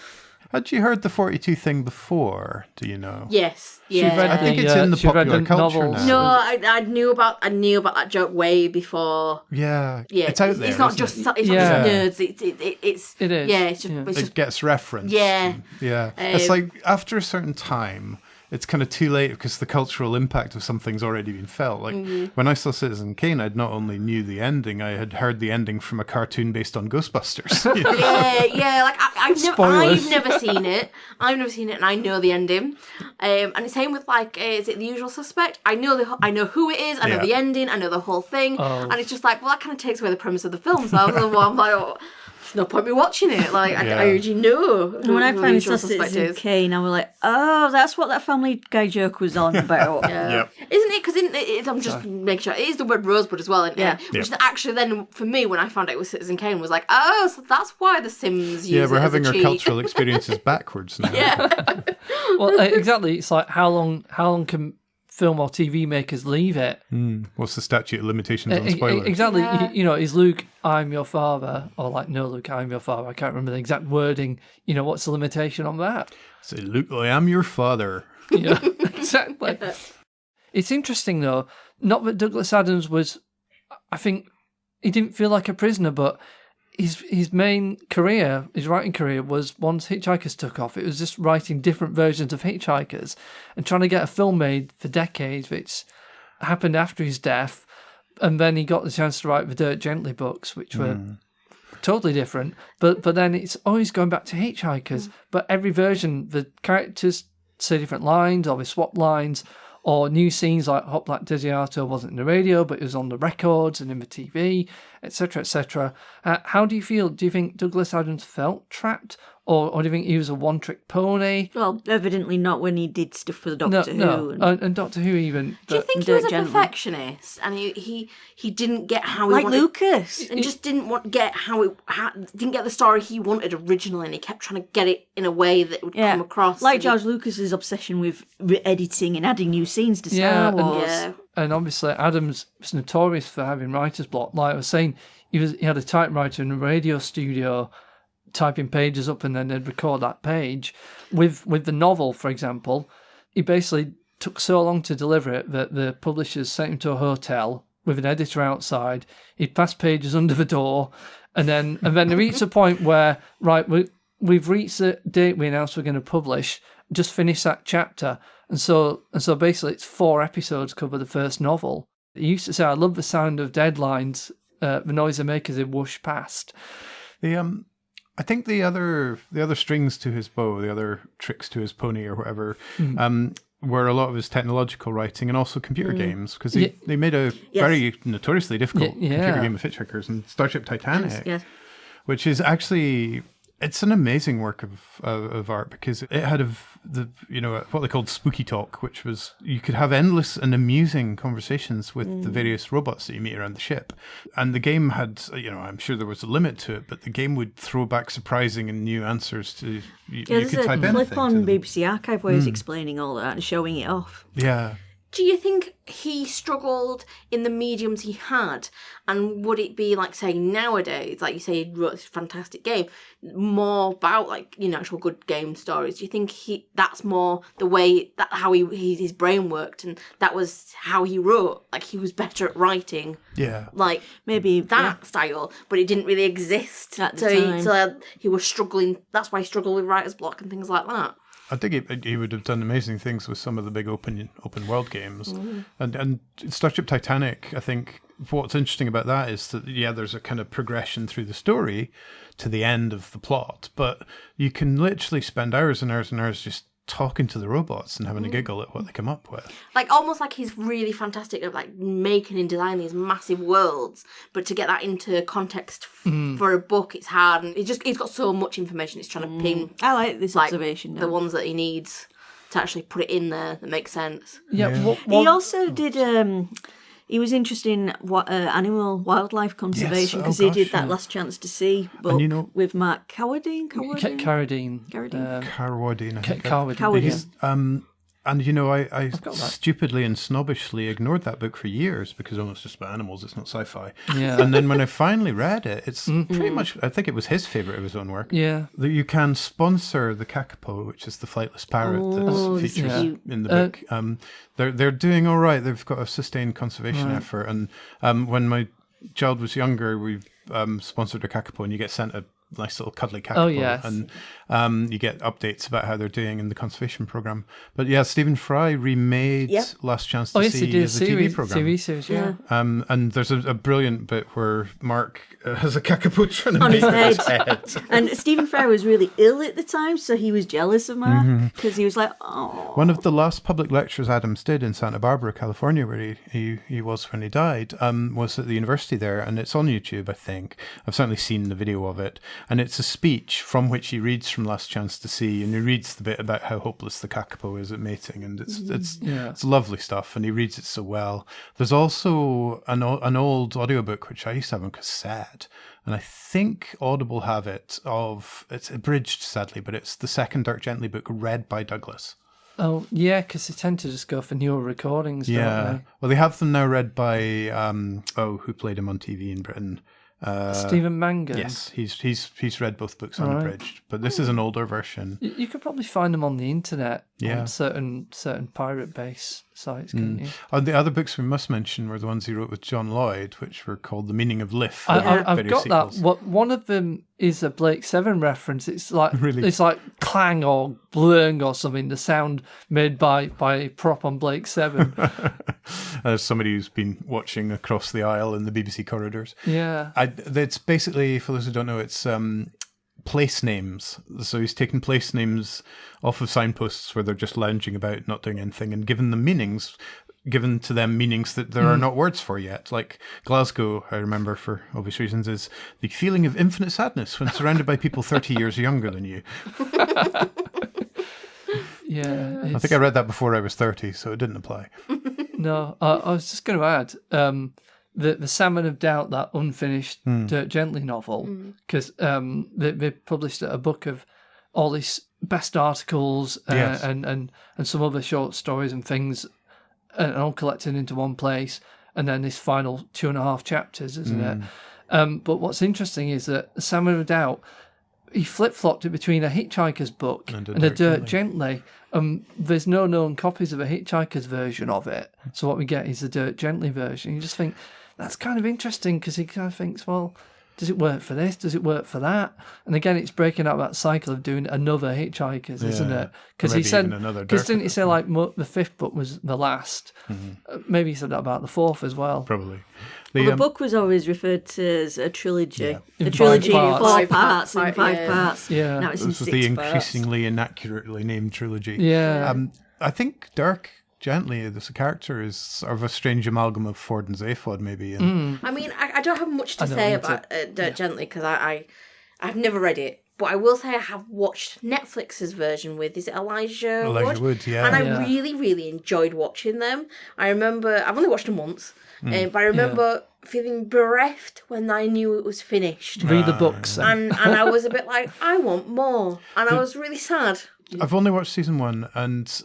Had you heard the 42 thing before? Do you know? Yes, yeah. I think it's in the popular culture now. No, I knew about that joke way before. Yeah, it's out there. It's not just nerds. It is. Yeah, it gets referenced. Yeah, yeah. It's like after a certain time, it's kind of too late because the cultural impact of something's already been felt. Like when I saw Citizen Kane, I'd not only knew the ending, I had heard the ending from a cartoon based on Ghostbusters. You know? Yeah. Like I've never seen it. And I know the ending. And the same with like, is it The Usual Suspect? I know who it is. I know the ending. I know the whole thing. And it's just like, well, that kind of takes away the premise of the film. So I'm like, oh, there's no point me watching it. Like I already know. When I finally saw Citizen Kane, I was like, oh, that's what that Family Guy joke was on about. Isn't it? Because I'm just making sure it is the word rosebud as well, isn't it? Which actually then for me when I found out it was Citizen Kane was like, oh, so that's why the Sims use it we're having as a our cheat. Cultural experiences backwards now. Yeah. Well, exactly. It's like how long can film or TV makers leave it? What's the statute of limitations on spoilers? Exactly. Yeah. Is Luke, I'm your father, or like, no, Luke, I'm your father. I can't remember the exact wording. What's the limitation on that? Say, Luke, I am your father. Yeah, exactly. It's interesting though. Not that Douglas Adams was, I think, he didn't feel like a prisoner, but his main career, his writing career, was once Hitchhikers took off. It was just writing different versions of Hitchhikers and trying to get a film made for decades, which happened after his death, and then he got the chance to write the Dirt Gently books, which were totally different. But then it's always going back to Hitchhikers. But every version, the characters say different lines, or they swap lines, or new scenes like Hot Black Desiato wasn't in the radio, but it was on the records and in the TV, etc., etc. How do you feel? Do you think Douglas Adams felt trapped? Or do you think he was a one-trick pony? Well, evidently not when he did stuff for the Doctor Who. And Doctor Who even. Do you think he was a perfectionist and he didn't get how he like wanted, Lucas, and just didn't get didn't get the story he wanted originally, and he kept trying to get it in a way that would come across like George Lucas's obsession with editing and adding new scenes to Star Wars. And obviously Adams was notorious for having writer's block. Like I was saying, he had a typewriter in a radio studio, typing pages up, and then they'd record that page. With the novel, for example, he basically took so long to deliver it that the publishers sent him to a hotel with an editor outside. He'd pass pages under the door, and then they reached a point where, right, we've reached the date we announced we're going to publish, just finish that chapter. And so basically it's 4 episodes cover the first novel. He used to say, I love the sound of deadlines, the noise they make as they whoosh past. I think the other strings to his bow, the other tricks to his pony or whatever, were a lot of his technological writing and also computer games, because they made a very notoriously difficult computer game of Hitchhikers and Starship Titanic, which is actually... It's an amazing work of art, because it had what they called spooky talk, which was you could have endless and amusing conversations with the various robots that you meet around the ship. And the game had, I'm sure there was a limit to it, but the game would throw back surprising and new answers to you could type anything. There's a clip on BBC Archive where he's explaining all that and showing it off. Yeah. Do you think he struggled in the mediums he had? And would it be like, say, nowadays, like you say, he wrote this fantastic game, more about actual good game stories? Do you think that's more the way that how his brain worked, and that was how he wrote? Like he was better at writing, like maybe that style, but it didn't really exist at the time. So he was struggling. That's why he struggled with writer's block and things like that. I think he would have done amazing things with some of the big open world games. And Starship Titanic, I think what's interesting about that is that, there's a kind of progression through the story to the end of the plot, but you can literally spend hours and hours and hours just talking to the robots and having a giggle at what they come up with. Like almost like he's really fantastic at like making and designing these massive worlds, but to get that into context for a book, it's hard, and he's got so much information. He's trying to pin. I like this observation. The ones that he needs to actually put it in there that makes sense. He also did. He was interested in wildlife conservation, because he did that Last Chance to See book with Mark Carradine. I stupidly and snobbishly ignored that book for years because it's just about animals, it's not sci-fi. Yeah. And then when I finally read it, it's pretty much, I think it was his favourite of his own work. Yeah. That you can sponsor the kakapo, which is the flightless parrot that features in the book. They're doing all right. They've got a sustained conservation effort. And when my child was younger, we sponsored a kakapo, and you get sent a nice little cuddly kakapo. Oh, yes. And you get updates about how they're doing in the conservation program. But Stephen Fry remade Last Chance to See as a TV program. TV series, and there's a brilliant bit where Mark has a kakapo trying to make his head. And Stephen Fry was really ill at the time, so he was jealous of Mark, because he was like, oh. One of the last public lectures Adams did in Santa Barbara, California, where he was when he died, was at the university there, and it's on YouTube, I think. I've certainly seen the video of it. And it's a speech from which he reads from Last Chance to See, and he reads the bit about how hopeless the kakapo is at mating, and it's lovely stuff, and he reads it so well. There's also an old audiobook which I used to have on cassette, and I think Audible have it, it's abridged sadly, but it's the second Dirt Gently book read by Douglas. Oh, yeah, because they tend to just go for newer recordings, don't they? Well, they have them now read by, who played him on TV in Britain? Stephen Mangan. Yes, he's read both books unabridged, but this is an older version. You could probably find them on the internet Yeah. on certain pirate base sites, couldn't you? And the other books we must mention were the ones he wrote with John Lloyd, which were called The Meaning of Liff. I've got that. One of them is a Blake 7 reference. It's like it's like clang or blurring or something. The sound made by a prop on Blake 7. As somebody who's been watching across the aisle in the BBC corridors. Yeah. It's basically, for those who don't know, it's place names. So he's taken place names off of signposts where they're just lounging about, not doing anything, and given to them meanings that there are not words for yet. Like Glasgow, I remember for obvious reasons, is the feeling of infinite sadness when surrounded by people 30 years younger than you. Yeah. I think I read that before I was 30, so it didn't apply. No, I was just going to add the Salmon of Doubt, that unfinished Dirt Gently novel, because they published a book of all these best articles and some other short stories and things, and all collected into one place, and then this final 2.5 chapters, isn't it? But what's interesting is that the Salmon of Doubt, he flip-flopped it between a Hitchhikers book and a Dirt Gently. There's no known copies of a Hitchhikers version of it, so what we get is the Dirt Gently version. You just think, that's kind of interesting, because he kind of thinks, well, does it work for this? Does it work for that? And again, it's breaking up that cycle of doing another Hitchhikers, isn't it? Because he said, didn't he say like the 5th book was the last? Maybe he said that about the 4th as well. Probably. The book was always referred to as a trilogy. Yeah. A trilogy in 4 5 parts and 5 parts. parts. Yeah. Now it's in This was 6 the parts. increasingly inaccurately named trilogy. Yeah. I think Dirk Gently, this character, is sort of a strange amalgam of Ford and Zaphod, maybe. And I mean, I don't have much to say about Dirt Gently, because I've never read it. But I will say I have watched Netflix's version with, is it Elijah Wood? Yeah. And I really, really enjoyed watching them. I remember, I've only watched them once, but I remember feeling bereft when I knew it was finished. Read the books. And I was a bit like, I want more. And I was really sad. I've only watched season 1, and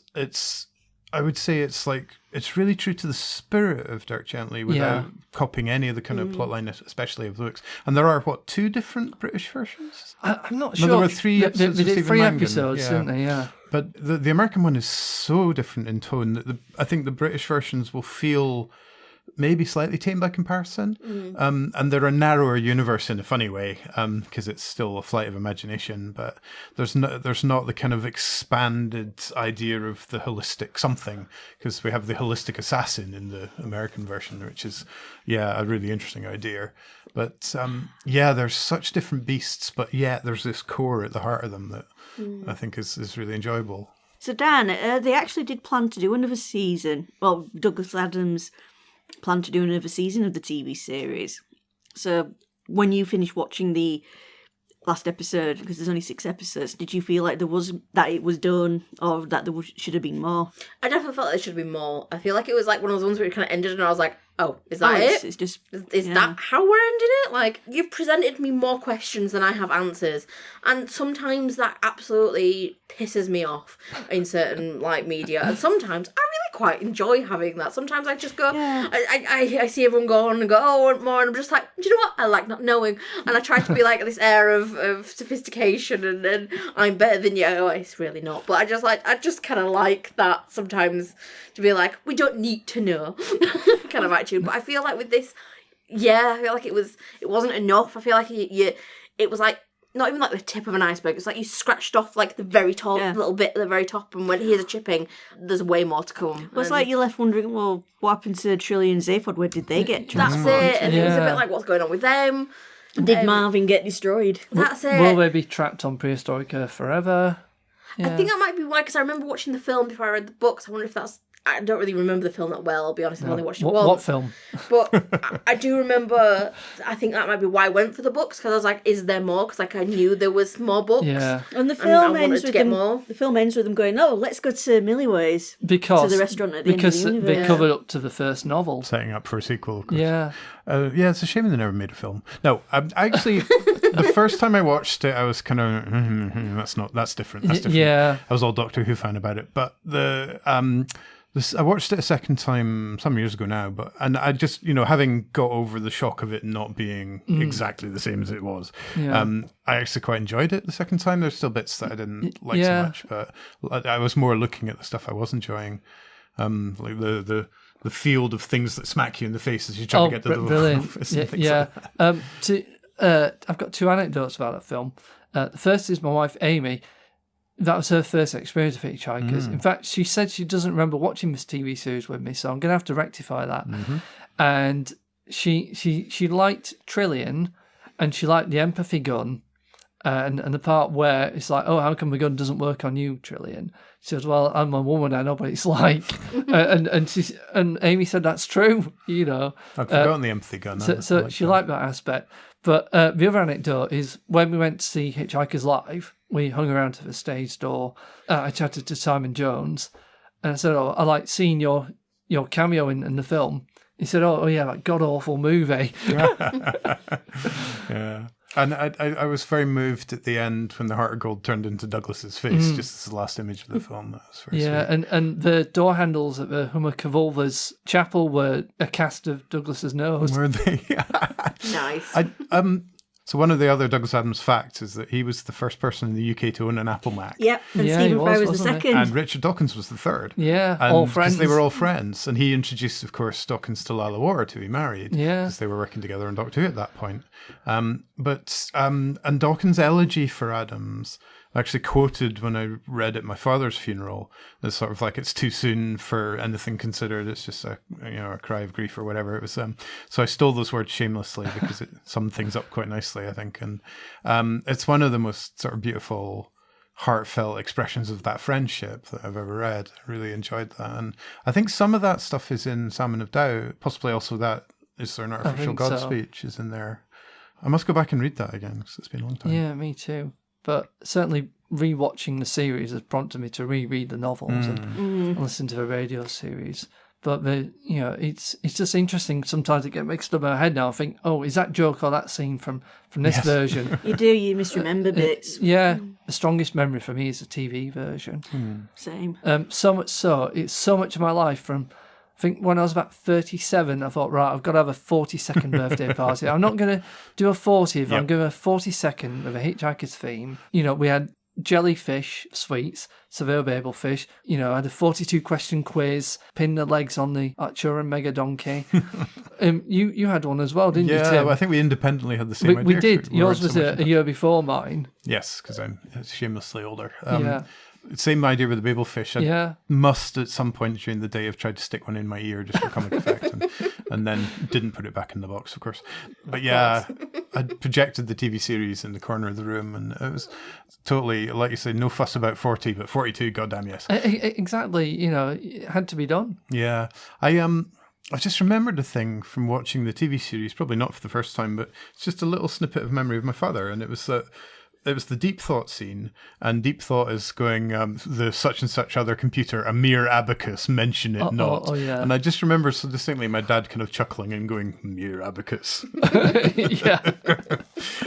I would say it's really true to the spirit of Dirk Gently without copying any of the kind of plotline, especially of the books. And there are, 2 different British versions? I'm not No, sure. there were 3 episodes. They did of 3 Stephen Mangan, episodes, didn't they? Yeah. But the American one is so different in tone that I think the British versions will feel maybe slightly tame by comparison. And they're a narrower universe in a funny way, because it's still a flight of imagination, but there's not the kind of expanded idea of the holistic something, because we have the holistic assassin in the American version, which is a really interesting idea. But there's such different beasts, but yet there's this core at the heart of them that I think is really enjoyable. So Dan, they actually did plan to do another season. Well, Douglas Adams planned to do another season of the TV series. So when you finished watching the last episode, because there's only 6 episodes, did you feel like it was done, or that there should have been more? I definitely felt like there should have been more. I feel like it was like one of those ones where it kind of ended and I was like, oh, is that it? It's just... Is that how we're ending it? Like, you've presented me more questions than I have answers. And sometimes that absolutely pisses me off in certain, media. And sometimes I really quite enjoy having that. Sometimes I just go, I see everyone go on and go, oh, I want more. And I'm just like, do you know what? I like not knowing. And I try to be like this air of sophistication and I'm better than you. Oh, it's really not. But I just kind of like that sometimes, to be like, we don't need to know kind of attitude. But I feel like with this, I feel like it wasn't enough. I feel like it was like not even like the tip of an iceberg. It's like you scratched off like the very top little bit at the very top, and when here's a chipping, there's way more to come. Well, it's like you're left wondering, well, what happened to Trilly and Zaphod? Where did they get transformed? That's it. And it was a bit like, what's going on with them? Did Marvin get destroyed? That's it. Will they be trapped on prehistoric Earth forever? I think that might be why, because I remember watching the film before I read the books. I wonder if that's... I don't really remember the film that well, I'll be honest. I've only watched it once. What film? But I do remember, I think that might be why I went for the books, because I was like, is there more? Because I knew there was more books. Yeah. And the film ends with them. The film ends with them going, "Oh, let's go to Millieways." To the restaurant at the end of the universe. Because they covered up to the first novel. Setting up for a sequel, of course. Yeah. It's a shame they never made a film. No, I actually, the first time I watched it, I was kind of, that's different. Yeah. I was all Doctor Who fan about it. But I watched it a second time some years ago now, and I just, having got over the shock of it not being exactly the same as it was, I actually quite enjoyed it the second time. There's still bits that I didn't like so much, but I was more looking at the stuff I was enjoying, like the field of things that smack you in the face as you try to get to the brilliant. office. I've got two anecdotes about that film. The first is my wife Amy. That was her first experience of Hitchhikers. In fact, she said she doesn't remember watching this TV series with me, so I'm going to have to rectify that. And she liked Trillion, and she liked the empathy gun, and the part where it's like, oh, how come the gun doesn't work on you, Trillion? She says, well, I'm a woman, I know what it's like. and Amy said, that's true, I've forgotten the empathy gun. So she liked that aspect. But the other anecdote is when we went to see Hitchhikers live, we hung around to the stage door. I chatted to Simon Jones, and I said, "Oh, I like seeing your cameo in the film." He said, "Oh yeah, that god awful movie." Yeah, and I was very moved at the end when the heart of gold turned into Douglas's face, just as the last image of the film. That was very sweet. and the door handles at the Hummer Cavolva's chapel were a cast of Douglas's nose. Were they? Nice. So one of the other Douglas Adams facts is that he was the first person in the UK to own an Apple Mac. Yep, and Stephen Fry was the second. And Richard Dawkins was the third. Yeah, all friends. Because they were all friends. And he introduced, of course, Dawkins to Lalla Ward, to be married. Yeah. Because they were working together on Doctor Who at that point. And Dawkins' elegy for Adams, I actually quoted when I read at my father's funeral, as sort of like, it's too soon for anything considered. It's just a cry of grief or whatever it was. So I stole those words shamelessly because it summed things up quite nicely, I think. And it's one of the most sort of beautiful, heartfelt expressions of that friendship that I've ever read. I really enjoyed that. And I think some of that stuff is in Salmon of Doubt, possibly also that Is There an Artificial God speech is in there. I must go back and read that again because it's been a long time. Yeah, me too. But certainly rewatching the series has prompted me to reread the novels and listen to the radio series. But it's just interesting sometimes to get mixed up in my head now. I think, oh, is that joke or that scene from this version? You misremember bits. The strongest memory for me is the TV version. Same. So much so, it's so much of my life from, I think when I was about 37, I thought, right, I've got to have a 42nd birthday party. I'm not going to do a 40th, I'm going to have a 42nd with a Hitchhikers theme. We had jellyfish sweets, Seville Babel fish. I had a 42-question quiz, pinned the legs on the Archer and Mega Donkey. You had one as well, didn't you, Tim? Yeah, I think we independently had the same idea. We did. Yours was a year before mine. Yes, because I'm shamelessly older. Same idea with the Babel fish. I must at some point during the day have tried to stick one in my ear just for comic effect and then didn't put it back in the box, of course. But yeah, I projected the TV series in the corner of the room and it was totally, like you said, no fuss about 40, but 42, goddamn yes. Exactly, it had to be done. Yeah. I just remembered a thing from watching the TV series, probably not for the first time, but it's just a little snippet of memory of my father, and it was the Deep Thought scene, and Deep Thought is going, the such and such other computer, a mere abacus, mention it not. Oh, yeah. And I just remember so distinctly my dad kind of chuckling and going, mere abacus. Yeah.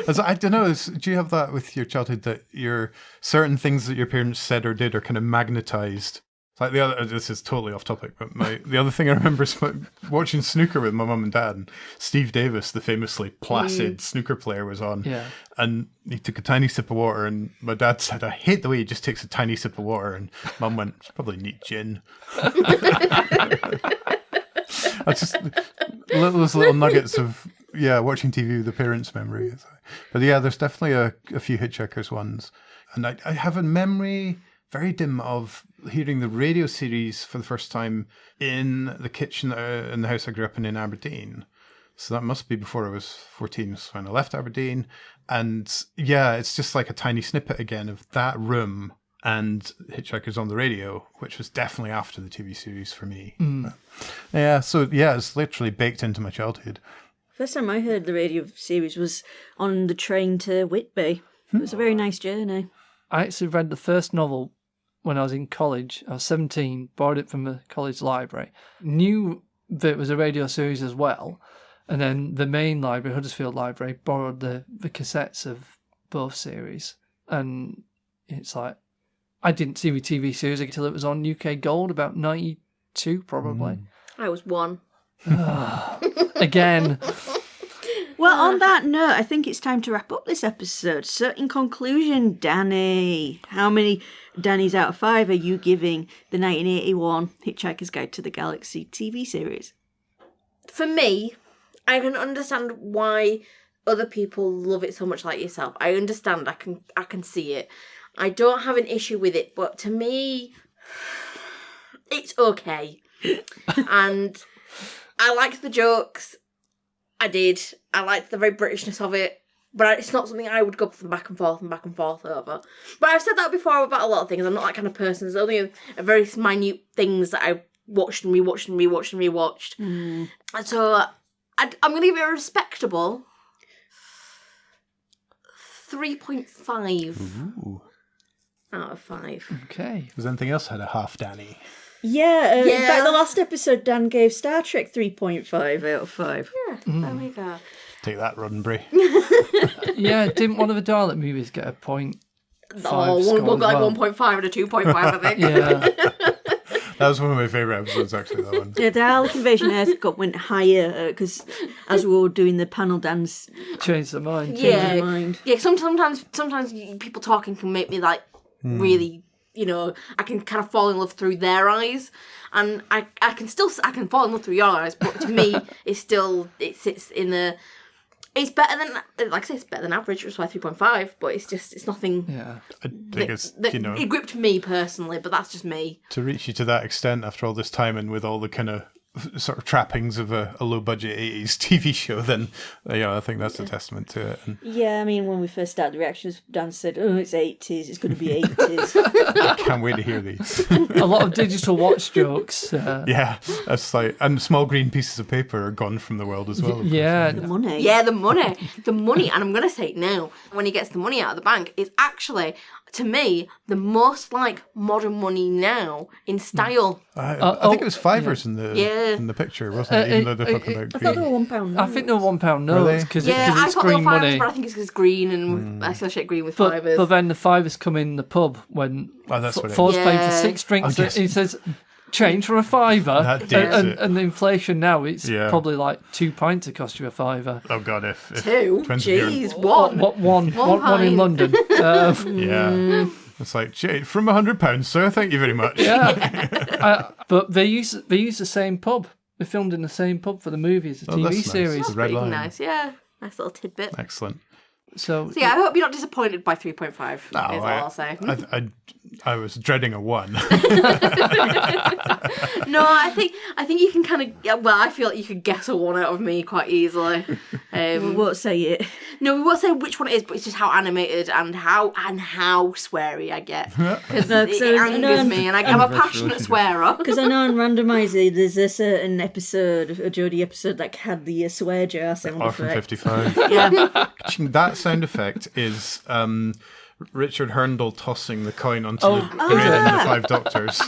I don't know, do you have that with your childhood, that your certain things that your parents said or did are kind of magnetized? Like this is totally off topic, but the other thing I remember is watching snooker with my mum and dad, and Steve Davis, the famously placid snooker player, was on. Yeah. And he took a tiny sip of water, and my dad said, "I hate the way he just takes a tiny sip of water." And Mum went, "It's probably neat gin." That's just those little nuggets of watching TV with the parents' memory. But yeah, there's definitely a few Hitchhikers ones, and I have a memory, very dim, of hearing the radio series for the first time in the kitchen in the house I grew up in Aberdeen. So that must be before I was 14, so when I left Aberdeen. And yeah, it's just like a tiny snippet again of that room and Hitchhikers on the radio, which was definitely after the TV series for me. It's literally baked into my childhood. First time I heard the radio series was on the train to Whitby. It was a very nice journey. I actually read the first novel when I was in college. I was 17, borrowed it from the college library. Knew that it was a radio series as well. And then the main library, Huddersfield Library, borrowed the cassettes of both series. And it's like, I didn't see the TV series until it was on UK Gold about 92, 2, probably. I was 1. Again. Well, on that note, I think it's time to wrap up this episode. So, in conclusion, Dani, how many Danis out of 5 are you giving the 1981 Hitchhiker's Guide to the Galaxy TV series? For me, I can understand why other people love it so much like yourself. I understand. I can see it. I don't have an issue with it, but to me, it's okay. And I liked the jokes. I did. I liked the very Britishness of it. But it's not something I would go back and forth over. But I've said that before about a lot of things. I'm not that kind of person. There's only a very minute things that I watched and rewatched. And so I'm going to give it a respectable 3.5 out of 5. Okay. Was anything else had a half Dani? Yeah, in fact, the last episode, Dan gave Star Trek 3.5 out of 5. Yeah, there we go. Take that, Roddenberry. Yeah, didn't one of the Dalek movies get a point? One got like 1.5 and a 2.5, I think. Yeah. That was one of my favourite episodes, actually, that one. Yeah, the Dalek Invasion Earth went higher because as we were doing the panel dance... Changed their mind. Yeah, sometimes people talking can make me like really... I can kind of fall in love through their eyes, and I can fall in love through your eyes. But to me, it sits in the. It's better than, like I say, it's better than average, which is why 3.5. But it's nothing. Yeah, I think it gripped me personally, but that's just me. To reach you to that extent after all this time, and with all the kind of sort of trappings of a low budget 80s TV show, then I think that's a testament to it. And yeah, I mean, when we first started the reactions, Dan said, "Oh, it's 80s. It's going to be 80s." I can't wait to hear these. A lot of digital watch jokes. Yeah, that's like, and small green pieces of paper are gone from the world as well. Yeah, the money. Yeah, the money, and I'm going to say it now. When he gets the money out of the bank, it's actually, to me, the most like modern money now in style. I think it was fivers in the picture, wasn't it? Even though they're talking about green. I thought they were £1 notes. I think they were £1 notes because I it's thought green they were fivers, money. but I think it's because it's green, and I associate green with fivers. But then the fivers come in the pub when Ford's paying for 6 drinks. Yes. He says, change for a £5. That dates it. And the inflation now, it's probably like 2 pints to cost you a £5. Oh God, if 2? Jeez, one. One in London. Yeah. It's like, from £100, sir. Thank you very much. Yeah. But they use the same pub. They filmed in the same pub for the movie as a TV that's series. Nice. That's pretty nice, yeah. Nice little tidbit. Excellent. So yeah, I hope you're not disappointed by 3.5. No, is all I'll say. I was dreading a 1. No, I think you can kind of. Well, I feel like you could guess a 1 out of me quite easily. We won't say it. No, we won't say which one it is, but it's just how animated and how sweary I get, because it angers me, and I'm a passionate swearer. Because I know in Randomizer there's a certain episode, a Jodie episode, that had the swear jar sound effect. From 55. Yeah. That sound effect is Richard Herndl tossing the coin onto the grid in the 5 Doctors.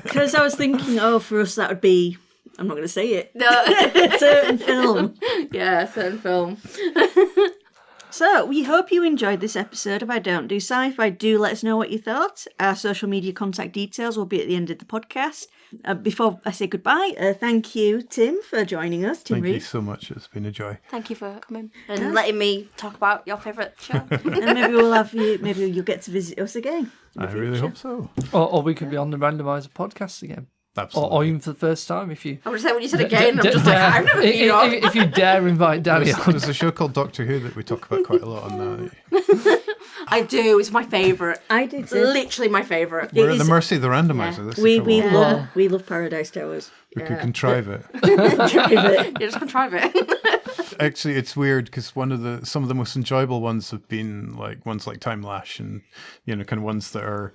Because I was thinking, for us that would be, I'm not going to say it, No. certain film. Yeah, certain film. So, we hope you enjoyed this episode of I Don't Do Sci-Fi. Do let us know what you thought. Our social media contact details will be at the end of the podcast. Before I say goodbye, thank you, Tim, for joining us. Tim Reid. Thank you so much. It's been a joy. Thank you for coming and letting me talk about your favourite show. And maybe we'll have you. Maybe you'll get to visit us again. I really hope so. Or we could be on the Randomizer podcast again. Absolutely. Or even for the first time if you... I'm just saying when you said again, I'm just like, I've never been on. If you dare invite Dani on. There's a show called Doctor Who that we talk about quite a lot on that. I do. It's my favourite. I do too. Literally my favourite. We're at the mercy of the randomizer. Yeah. We love Paradise Towers. We could contrive it. Yeah, just contrive it. Actually, it's weird because some of the most enjoyable ones have been ones like Time Lash and kind of ones that are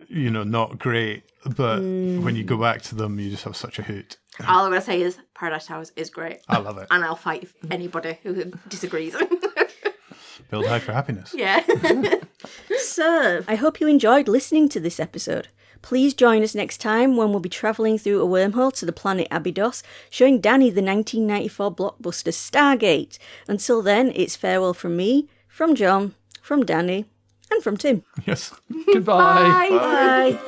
not great, but when you go back to them, you just have such a hoot. All I'm going to say is Paradise Towers is great. I love it. And I'll fight anybody who disagrees. Build high for happiness. Yeah. So, I hope you enjoyed listening to this episode. Please join us next time when we'll be travelling through a wormhole to the planet Abydos, showing Dani the 1994 blockbuster Stargate. Until then, it's farewell from me, from John, from Dani, and from Tim. Yes. Goodbye. Bye. Bye.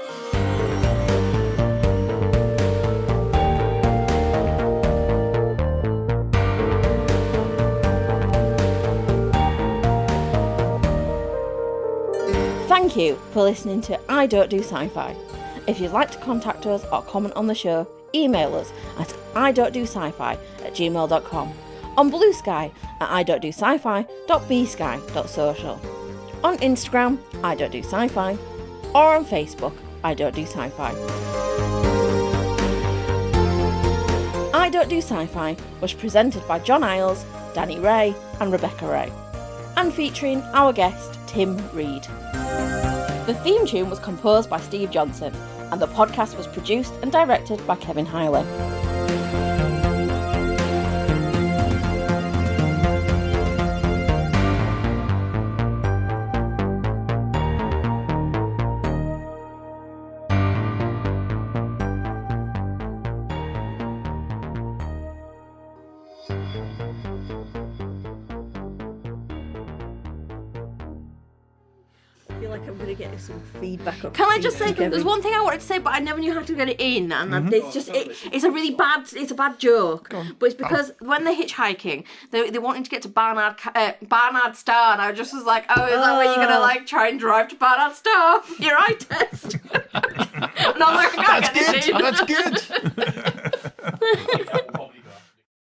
Thank you for listening to I Don't Do Sci-Fi. If you'd like to contact us or comment on the show, email us at idon'tdosci-fi@gmail.com, on Blue Sky at idon'tdosci-fi.bsky.social, on Instagram, I Don't Do Sci-Fi, or on Facebook, I Don't Do Sci-Fi. I Don't Do Sci-Fi was presented by John Isles, Dani Wray and Rebecca Ray, and featuring our guest, Tim Reid. The theme tune was composed by Steve Johnson, and the podcast was produced and directed by Kevin Hiley. I feel like I'm going to get some feedback up. Can I just say, there's one thing I wanted to say, but I never knew how to get it in, and it's just, it's a really bad, it's a bad joke. But it's because when they're hitchhiking, they wanted to get to Barnard Star, and I just was like, oh, is that where you're going to, like, try and drive to Barnard Star for your eye test? And I was like, I can't get this in. That's good.